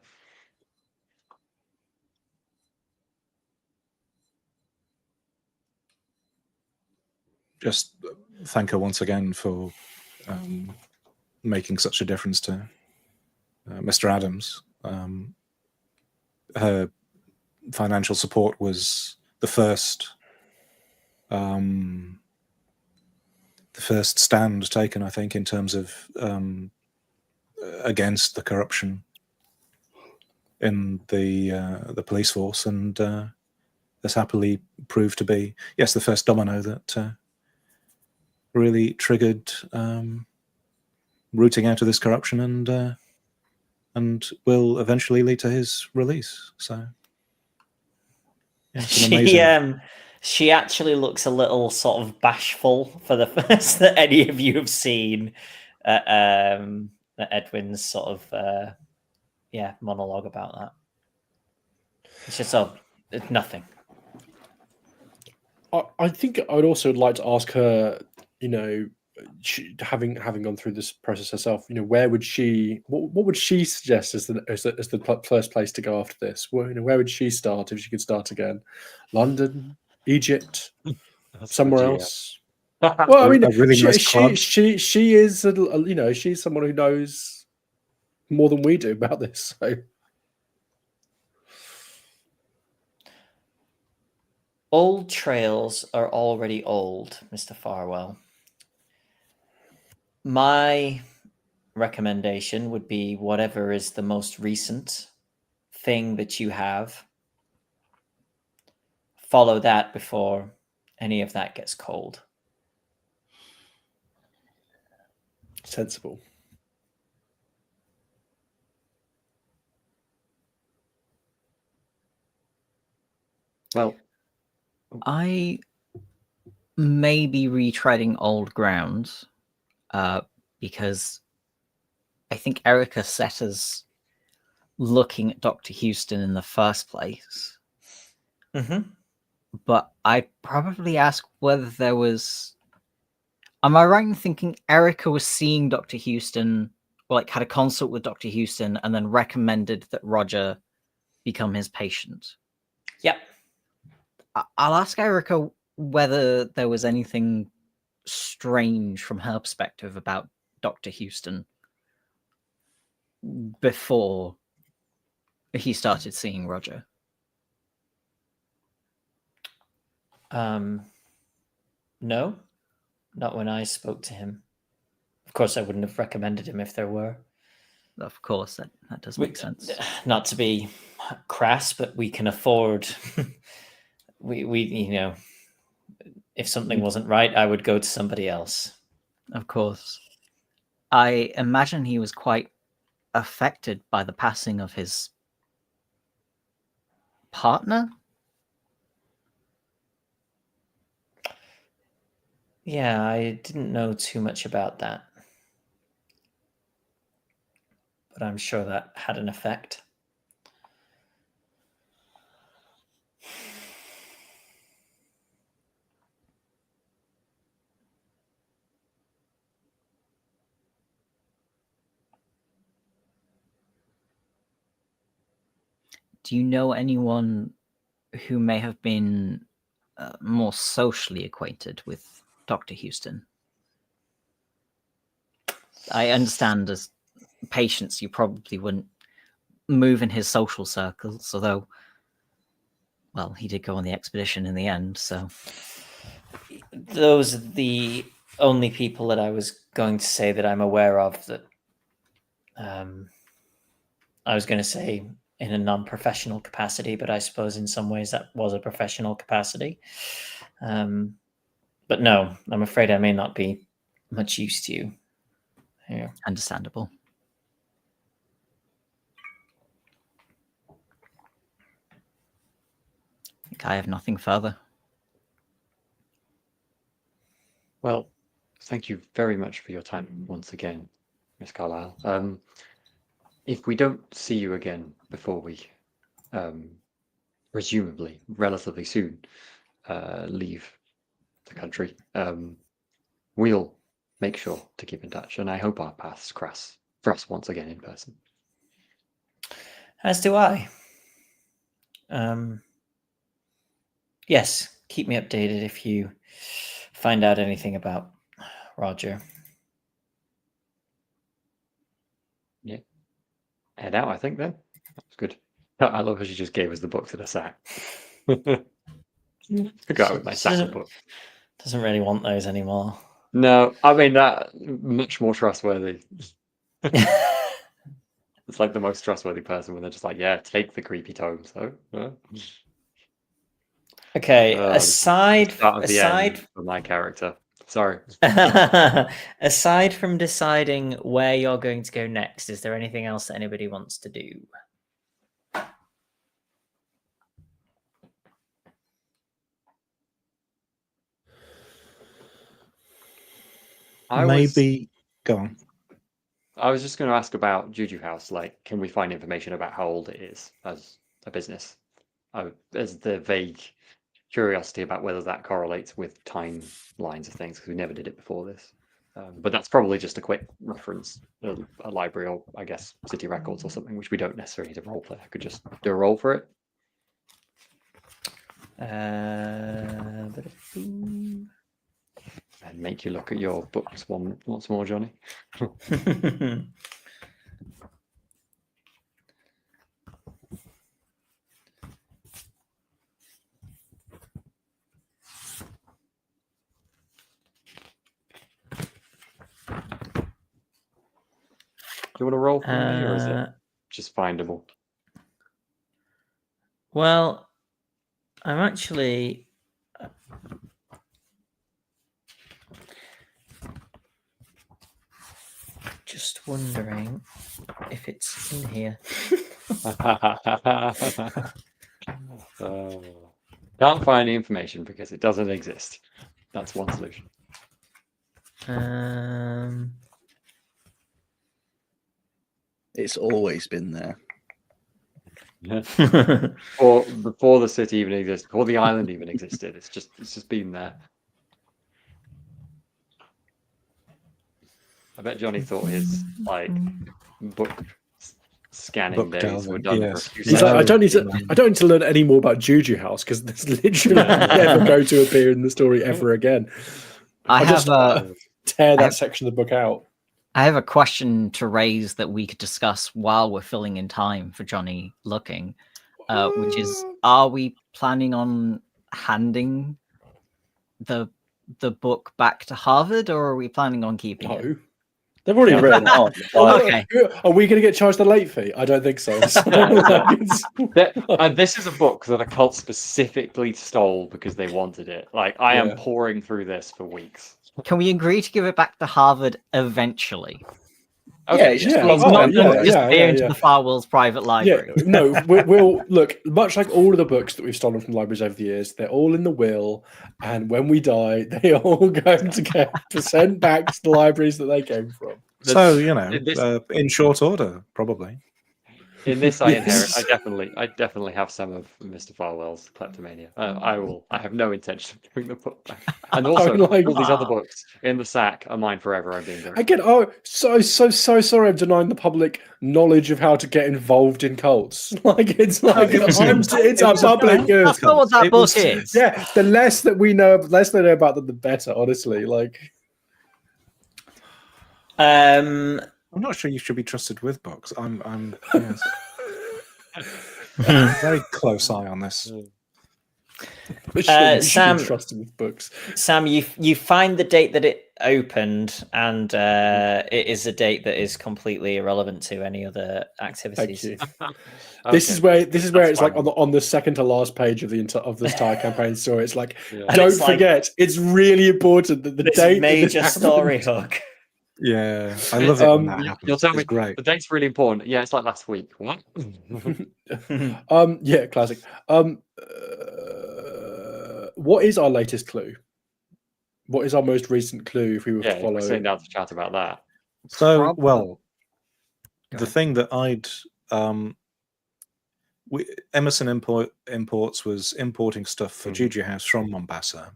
Just thank her once again for making such a difference to Mr. Adams. Her financial support was the first stand taken, I think, in terms of against the corruption in the police force, and has happily proved to be, yes, the first domino that really triggered rooting out of this corruption, and will eventually lead to his release. So yeah, it's an amazing... She actually looks a little sort of bashful for the first that any of you have seen at Edwin's sort of monologue about that. It's just it's nothing. I think I would also like to ask her, having gone through this process herself, where would she, what would she suggest as the first place to go after this? Where would she start if she could start again? London, Egypt, somewhere else? Well, I mean, A really nice club. she is, she's someone who knows more than we do about this. So. Old trails are already old, Mr. Farwell. My recommendation would be whatever is the most recent thing that you have. Follow that before any of that gets cold. Sensible. Well, I may be retreading old ground because I think Erica set us looking at Dr. Houston in the first place. Mm-hmm. But I'd probably ask whether there was... Am I right in thinking Erica was seeing Dr. Houston, or like had a consult with Dr. Houston and then recommended that Roger become his patient? Yep. I'll ask Erica whether there was anything strange from her perspective about Dr. Houston before he started seeing Roger. No, not when I spoke to him. Of course, I wouldn't have recommended him if there were. Of course, that does make sense. Not to be crass, but we can afford. we if something wasn't right, I would go to somebody else. Of course. I imagine he was quite affected by the passing of his partner. Yeah, I didn't know too much about that. But I'm sure that had an effect. Do you know anyone who may have been more socially acquainted with Dr. Houston? I understand as patients, you probably wouldn't move in his social circles, although, well, he did go on the expedition in the end, so... Those are the only people that I was going to say that I'm aware of that I was going to say in a non-professional capacity, but I suppose in some ways that was a professional capacity. But no, I'm afraid I may not be much use to you here. Understandable. I think I have nothing further. Well, thank you very much for your time once again, Miss Carlyle. If we don't see you again before we, presumably relatively soon, leave the country, we'll make sure to keep in touch, and I hope our paths cross once again in person. As do I. Yes, keep me updated if you find out anything about Roger. Yeah. Head out, I think, then. That's good. I love how she just gave us the book to the sack. Forgot with my sack book. Doesn't really want those anymore. No, I mean, that much more trustworthy. It's like the most trustworthy person when they're just like, yeah, take the creepy tomes. So, okay, aside for my character. Sorry. Aside from deciding where you're going to go next, is there anything else that anybody wants to do? Maybe go on. I was just going to ask about Juju House. Like, can we find information about how old it is as a business? As the vague curiosity about whether that correlates with timelines of things, because we never did it before this. But that's probably just a quick reference, a library or I guess city records or something, which we don't necessarily need to role play. I could just do a roll for it. And make you look at your books once more, Johnny. Do you want to roll for me, or is it just findable? Well, I'm actually just wondering if it's in here. Can't find the information because it doesn't exist. That's one solution. It's always been there. Or before the city even existed, before the island even existed. It's just been there. I bet Johnny thought his book scanning Book days were delving, done yes. for a few He's like, I seconds. don't need to learn any more about Juju House because there's literally never going to appear in the story ever again. I I'll have just a tear that section of the book out. I have a question to raise that we could discuss while we're filling in time for Johnny looking, which is: are we planning on handing the book back to Harvard, or are we planning on keeping it? No. They've already written it on. Okay. Are we going to get charged the late fee? I don't think so. And this is a book that a cult specifically stole because they wanted it. Like, I am pouring through this for weeks. Can we agree to give it back to Harvard eventually? Okay, it's just It's not going to disappear into the Farwell's private library. Yeah, no, we'll look, much like all of the books that we've stolen from libraries over the years, they're all in the will, and when we die, they are all going to get sent back to the libraries that they came from. So, in short order, probably. In this, I inherit. I definitely have some of Mr. Farwell's kleptomania. I have no intention of giving the book back. And also, all these other books in the sack are mine forever. I'm being very again. So sorry. I'm denying the public knowledge of how to get involved in cults. It's a public good. That's not what that book is. Yeah, the less that we know, less they know about them, the better. Honestly, I'm not sure you should be trusted with books. I'm yes. Very close eye on this. Sam, trusted with books. Sam, you find the date that it opened, and it is a date that is completely irrelevant to any other activities. Thank you. This is where it's like on the second to last page of this entire campaign story. It's like, don't forget, it's really important that the date major story hook. Yeah, I love it when that happens. You'll tell me great. the date's really important. Yeah, it's like last week. What? Yeah, classic. What is our latest clue? What is our most recent clue if we were to follow? We're sitting down to chat about that. So, the thing that Emerson Imports was importing stuff for Juju House from Mombasa.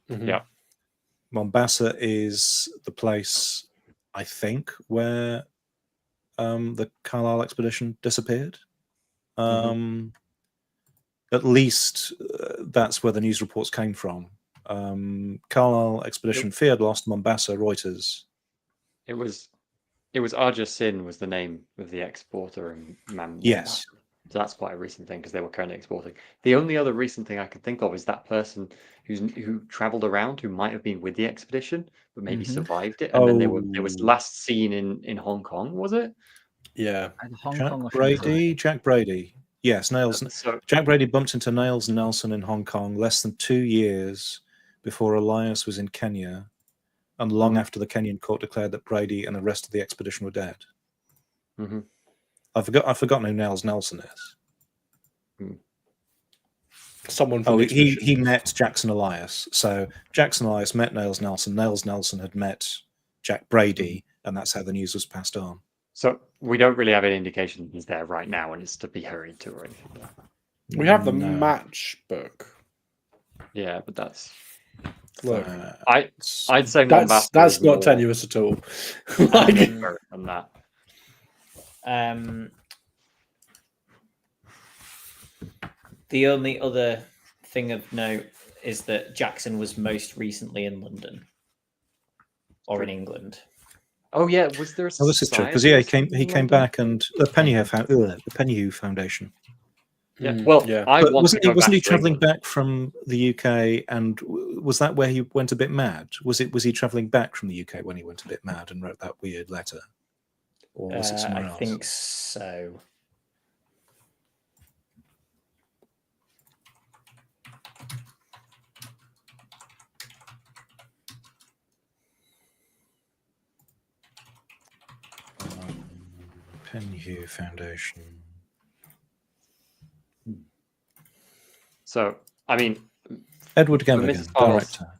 Mm-hmm. Yeah. Mombasa is the place, I think, where the Carlisle expedition disappeared. At least that's where the news reports came from. Carlisle expedition feared lost. Mombasa, Reuters. It was Arja Sin was the name of the exporter in Mombasa. Yes. So that's quite a recent thing because they were currently exporting. The only other recent thing I could think of is that person who travelled around, who might have been with the expedition, but maybe survived it. And then they was last seen in Hong Kong, was it? Yeah. Jack Brady. Yes, Jack Brady bumped into Nails Nelson in Hong Kong less than 2 years before Elias was in Kenya, and long after the Kenyan court declared that Brady and the rest of the expedition were dead. Mm-hmm. I've forgotten who Nails Nelson is. Someone from he met Jackson Elias. So Jackson Elias met Nails Nelson. Nails Nelson had met Jack Brady, and that's how the news was passed on. So we don't really have any indication he's there right now, and it's to be hurried to or anything. We have the No. match book. Yeah, but that's Look, I'd say that's Mombasa is not more tenuous at all. Like, accurate than that. The only other thing of note is that Jackson was most recently in London or in England. Oh yeah, was there a Oh, this is true because society or he came something in London? back, and the Pennyhue Foundation. Yeah, Mm, well, yeah. I But want to go wasn't he back to travelling England. back from the UK? And was that where he went a bit mad? Was he travelling back from the UK when he went a bit mad and wrote that weird letter, or was it somewhere I else? think so. Pennyue Foundation. So, I mean, Edward for Gilligan, Mrs. Farwell's, director.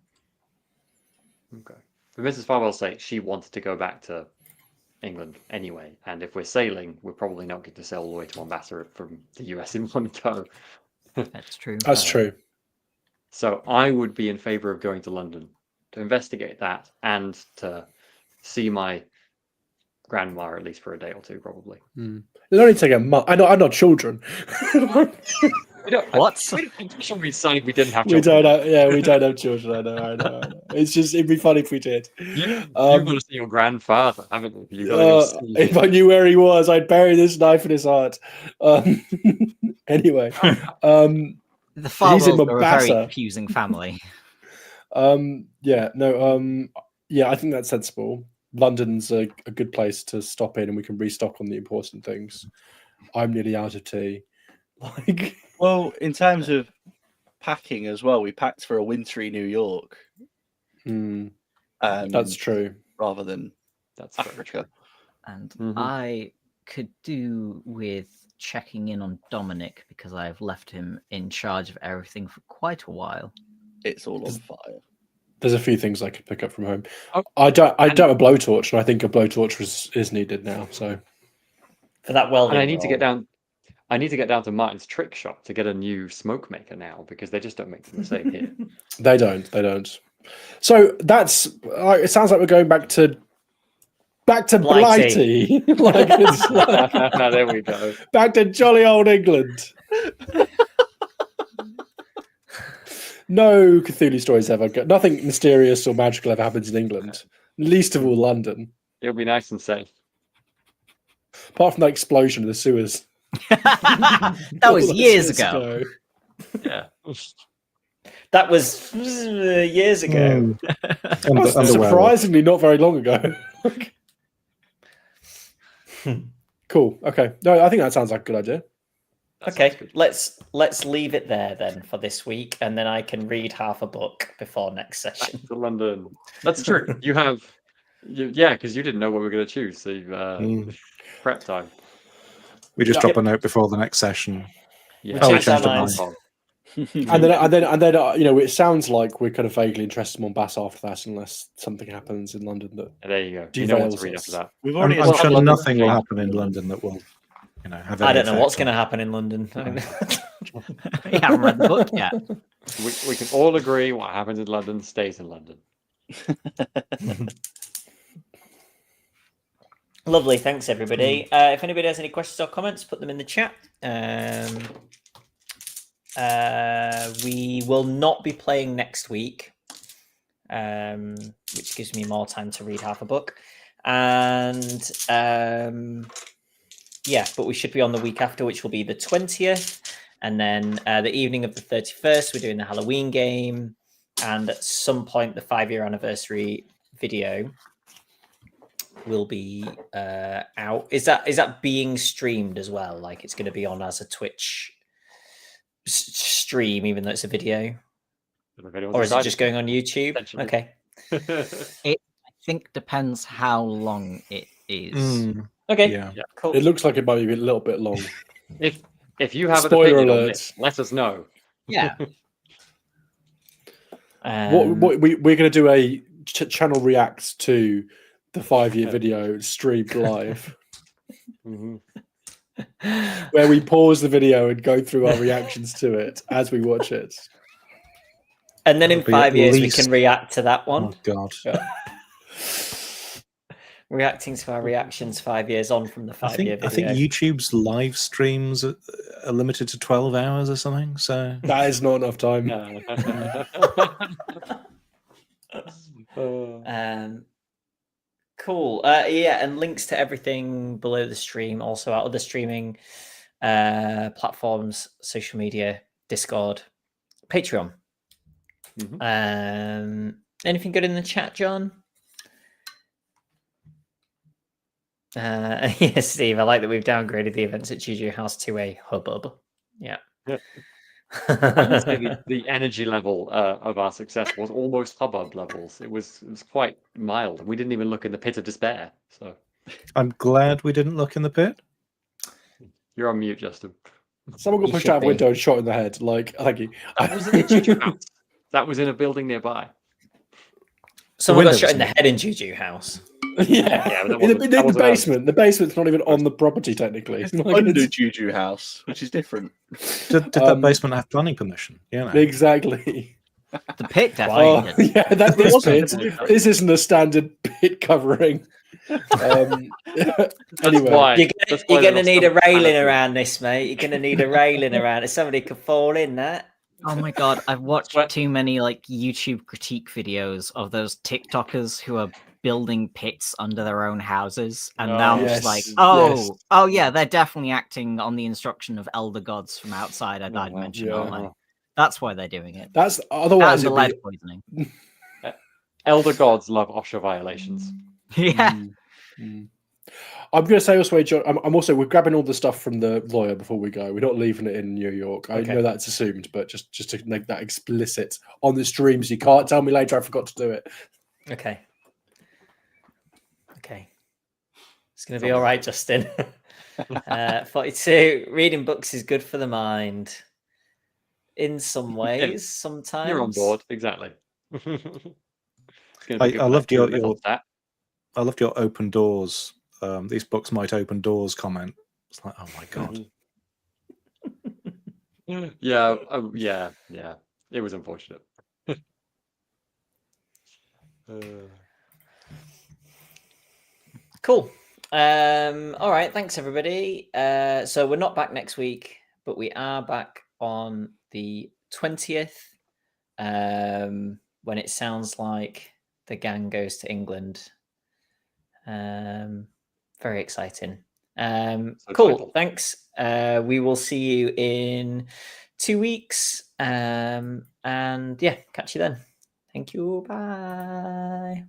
okay. For Mrs. Farwell's sake, she wanted to go back to England anyway, and if we're sailing, we're probably not going to sail all the way to Mombasa from the US in one go. That's true. That's true. So I would be in favour of going to London to investigate that and to see my grandma at least for a day or two, probably. It'll only take a month. I know children. We don't, What? We decided we didn't have We children. don't have, yeah, we don't have children. I know. It's just, it'd be funny if we did. You want to see your grandfather, haven't you? You gotta go see If him. I knew where he was, I'd bury this knife in his heart. Anyway, The he's in Farwells are a very Mombasa. confusing family. Yeah, no, yeah, I think that's sensible. London's a good place to stop in, and we can restock on the important things. I'm nearly out of tea. Like, Well, in terms of packing as well, we packed for a wintry New York. that's true. Rather than That's very Africa. And Mhm. I could do with checking in on Dominic because I've left him in charge of everything for quite a while. It's all on fire. There's a few things I could pick up from home. Oh, I don't have a blowtorch, and I think a blowtorch is needed now. So For that welding And I need to get role. down. I need to get down to Martin's trick shop to get a new smoke maker now because they just don't make them the same here. they don't. So that's. It sounds like we're going back to Blighty. Blighty. Like, it's like, There we go. back to jolly old England. No Cthulhu stories ever. Nothing mysterious or magical ever happens in England. Least of all London. It'll be nice and safe. Apart from that explosion in the sewers. That was All years those ago. Yeah. That was years ago. That was surprisingly not very long ago. Cool. Okay. No, I think that sounds like a good idea. That Okay, sounds good. let's leave it there then for this week, and then I can read half a book before next session. Back to London. That's true. Yeah, because you didn't know what we were going to choose. So prep time. We just Yep. drop a note before the next session. Yeah. Oh, we Change our changed our minds. mind. And then it sounds like we're kind of vaguely interested in Mombasa after that, unless something happens in London that There you go. You know what to derails read us. after that. We've I'm already sure established- nothing will happen in London that will, have. I any don't know what's effect going to on- happen in London. You haven't read the book yet. We can all agree what happens in London stays in London. Lovely, thanks everybody. If anybody has any questions or comments, put them in the chat. We will not be playing next week, which gives me more time to read half a book. And yeah, but we should be on the week after, which will be the 20th. And then the evening of the 31st, we're doing the Halloween game. And at some point, the 5-year anniversary video will be out. Is that being streamed as well? Like it's going to be on as a Twitch stream, even though it's a video, or is it just going on YouTube? Potentially. Okay. I think depends how long it is. Okay. Yeah. Cool. it looks like it might be a little bit long. If you have an Spoiler opinion on alert. this, let us know. Yeah. What we're going to do a channel reacts to the 5-year video streamed live, Mhm. where we pause the video and go through our reactions to it as we watch it. And then in That'll be at 5 years, least- we can react to that one. Oh God. Yeah. Reacting to our reactions 5 years on from the I 5-year think video. YouTube's live streams are limited to 12 hours or something. So That is not enough time. Cool. Yeah, and links to everything below the stream. Also, our other streaming platforms, social media, Discord, Patreon. Anything good in the chat, John? Yes, Steve. I like that we've downgraded the events at Juju House to a hubbub. Yeah. I would say the energy level of our success was almost hubbub levels. It was quite mild. We didn't even look in the pit of despair. So I'm glad we didn't look in the pit. you're on mute, Justin. Someone got You pushed should out of a be. window and shot in the head. Like, thank you. That wasn't in Juju House. That was in a building nearby. Someone got window shot was in the in- head in Juju House. Yeah, but that in wasn't- the that wasn't us. basement. The basement's not even on the property technically. It's Like, under it's- Juju House, which is different. Did that basement have planning permission? Yeah. No. Exactly. The pit Oh, definitely did. yeah, that this wasn't. pit. This isn't a standard pit covering. Anyway, why. You're That's gonna, why you're they're gonna not need a some railing canopy. around this, mate. You're gonna need a railing around it. Somebody could fall in that. Oh my god, I've watched what- too many like YouTube critique videos of those TikTokers who are building pits under their own houses, and Oh, now I'm yes, just like, yes. oh yeah, they're definitely acting on the instruction of elder gods from outside. I'd wow. mention, Yeah. aren't they? That's why they're doing it. that's And otherwise the it'd lead be. poisoning. Elder gods love OSHA violations. Yeah. Mm. I'm going to say also, John. I'm also we're grabbing all the stuff from the lawyer before we go. We're not leaving it in New York. I Okay. know that's assumed, but just to make that explicit on the stream, so you can't tell me later I forgot to do it. Okay. Okay. It's gonna be all right, Justin. 42. Reading books is good for the mind. In some ways, sometimes. You're on board, exactly. It's gonna be good I for loved that your mental stat. I loved your open doors. These books might open doors comment. It's like, oh my God. Yeah, yeah. It was unfortunate. Cool. All right. Thanks, everybody. So we're not back next week, but we are back on the 20th, when it sounds like the gang goes to England. Very exciting. Cool. exciting. Thanks. We will see you in 2 weeks. And yeah, catch you then. Thank you. Bye.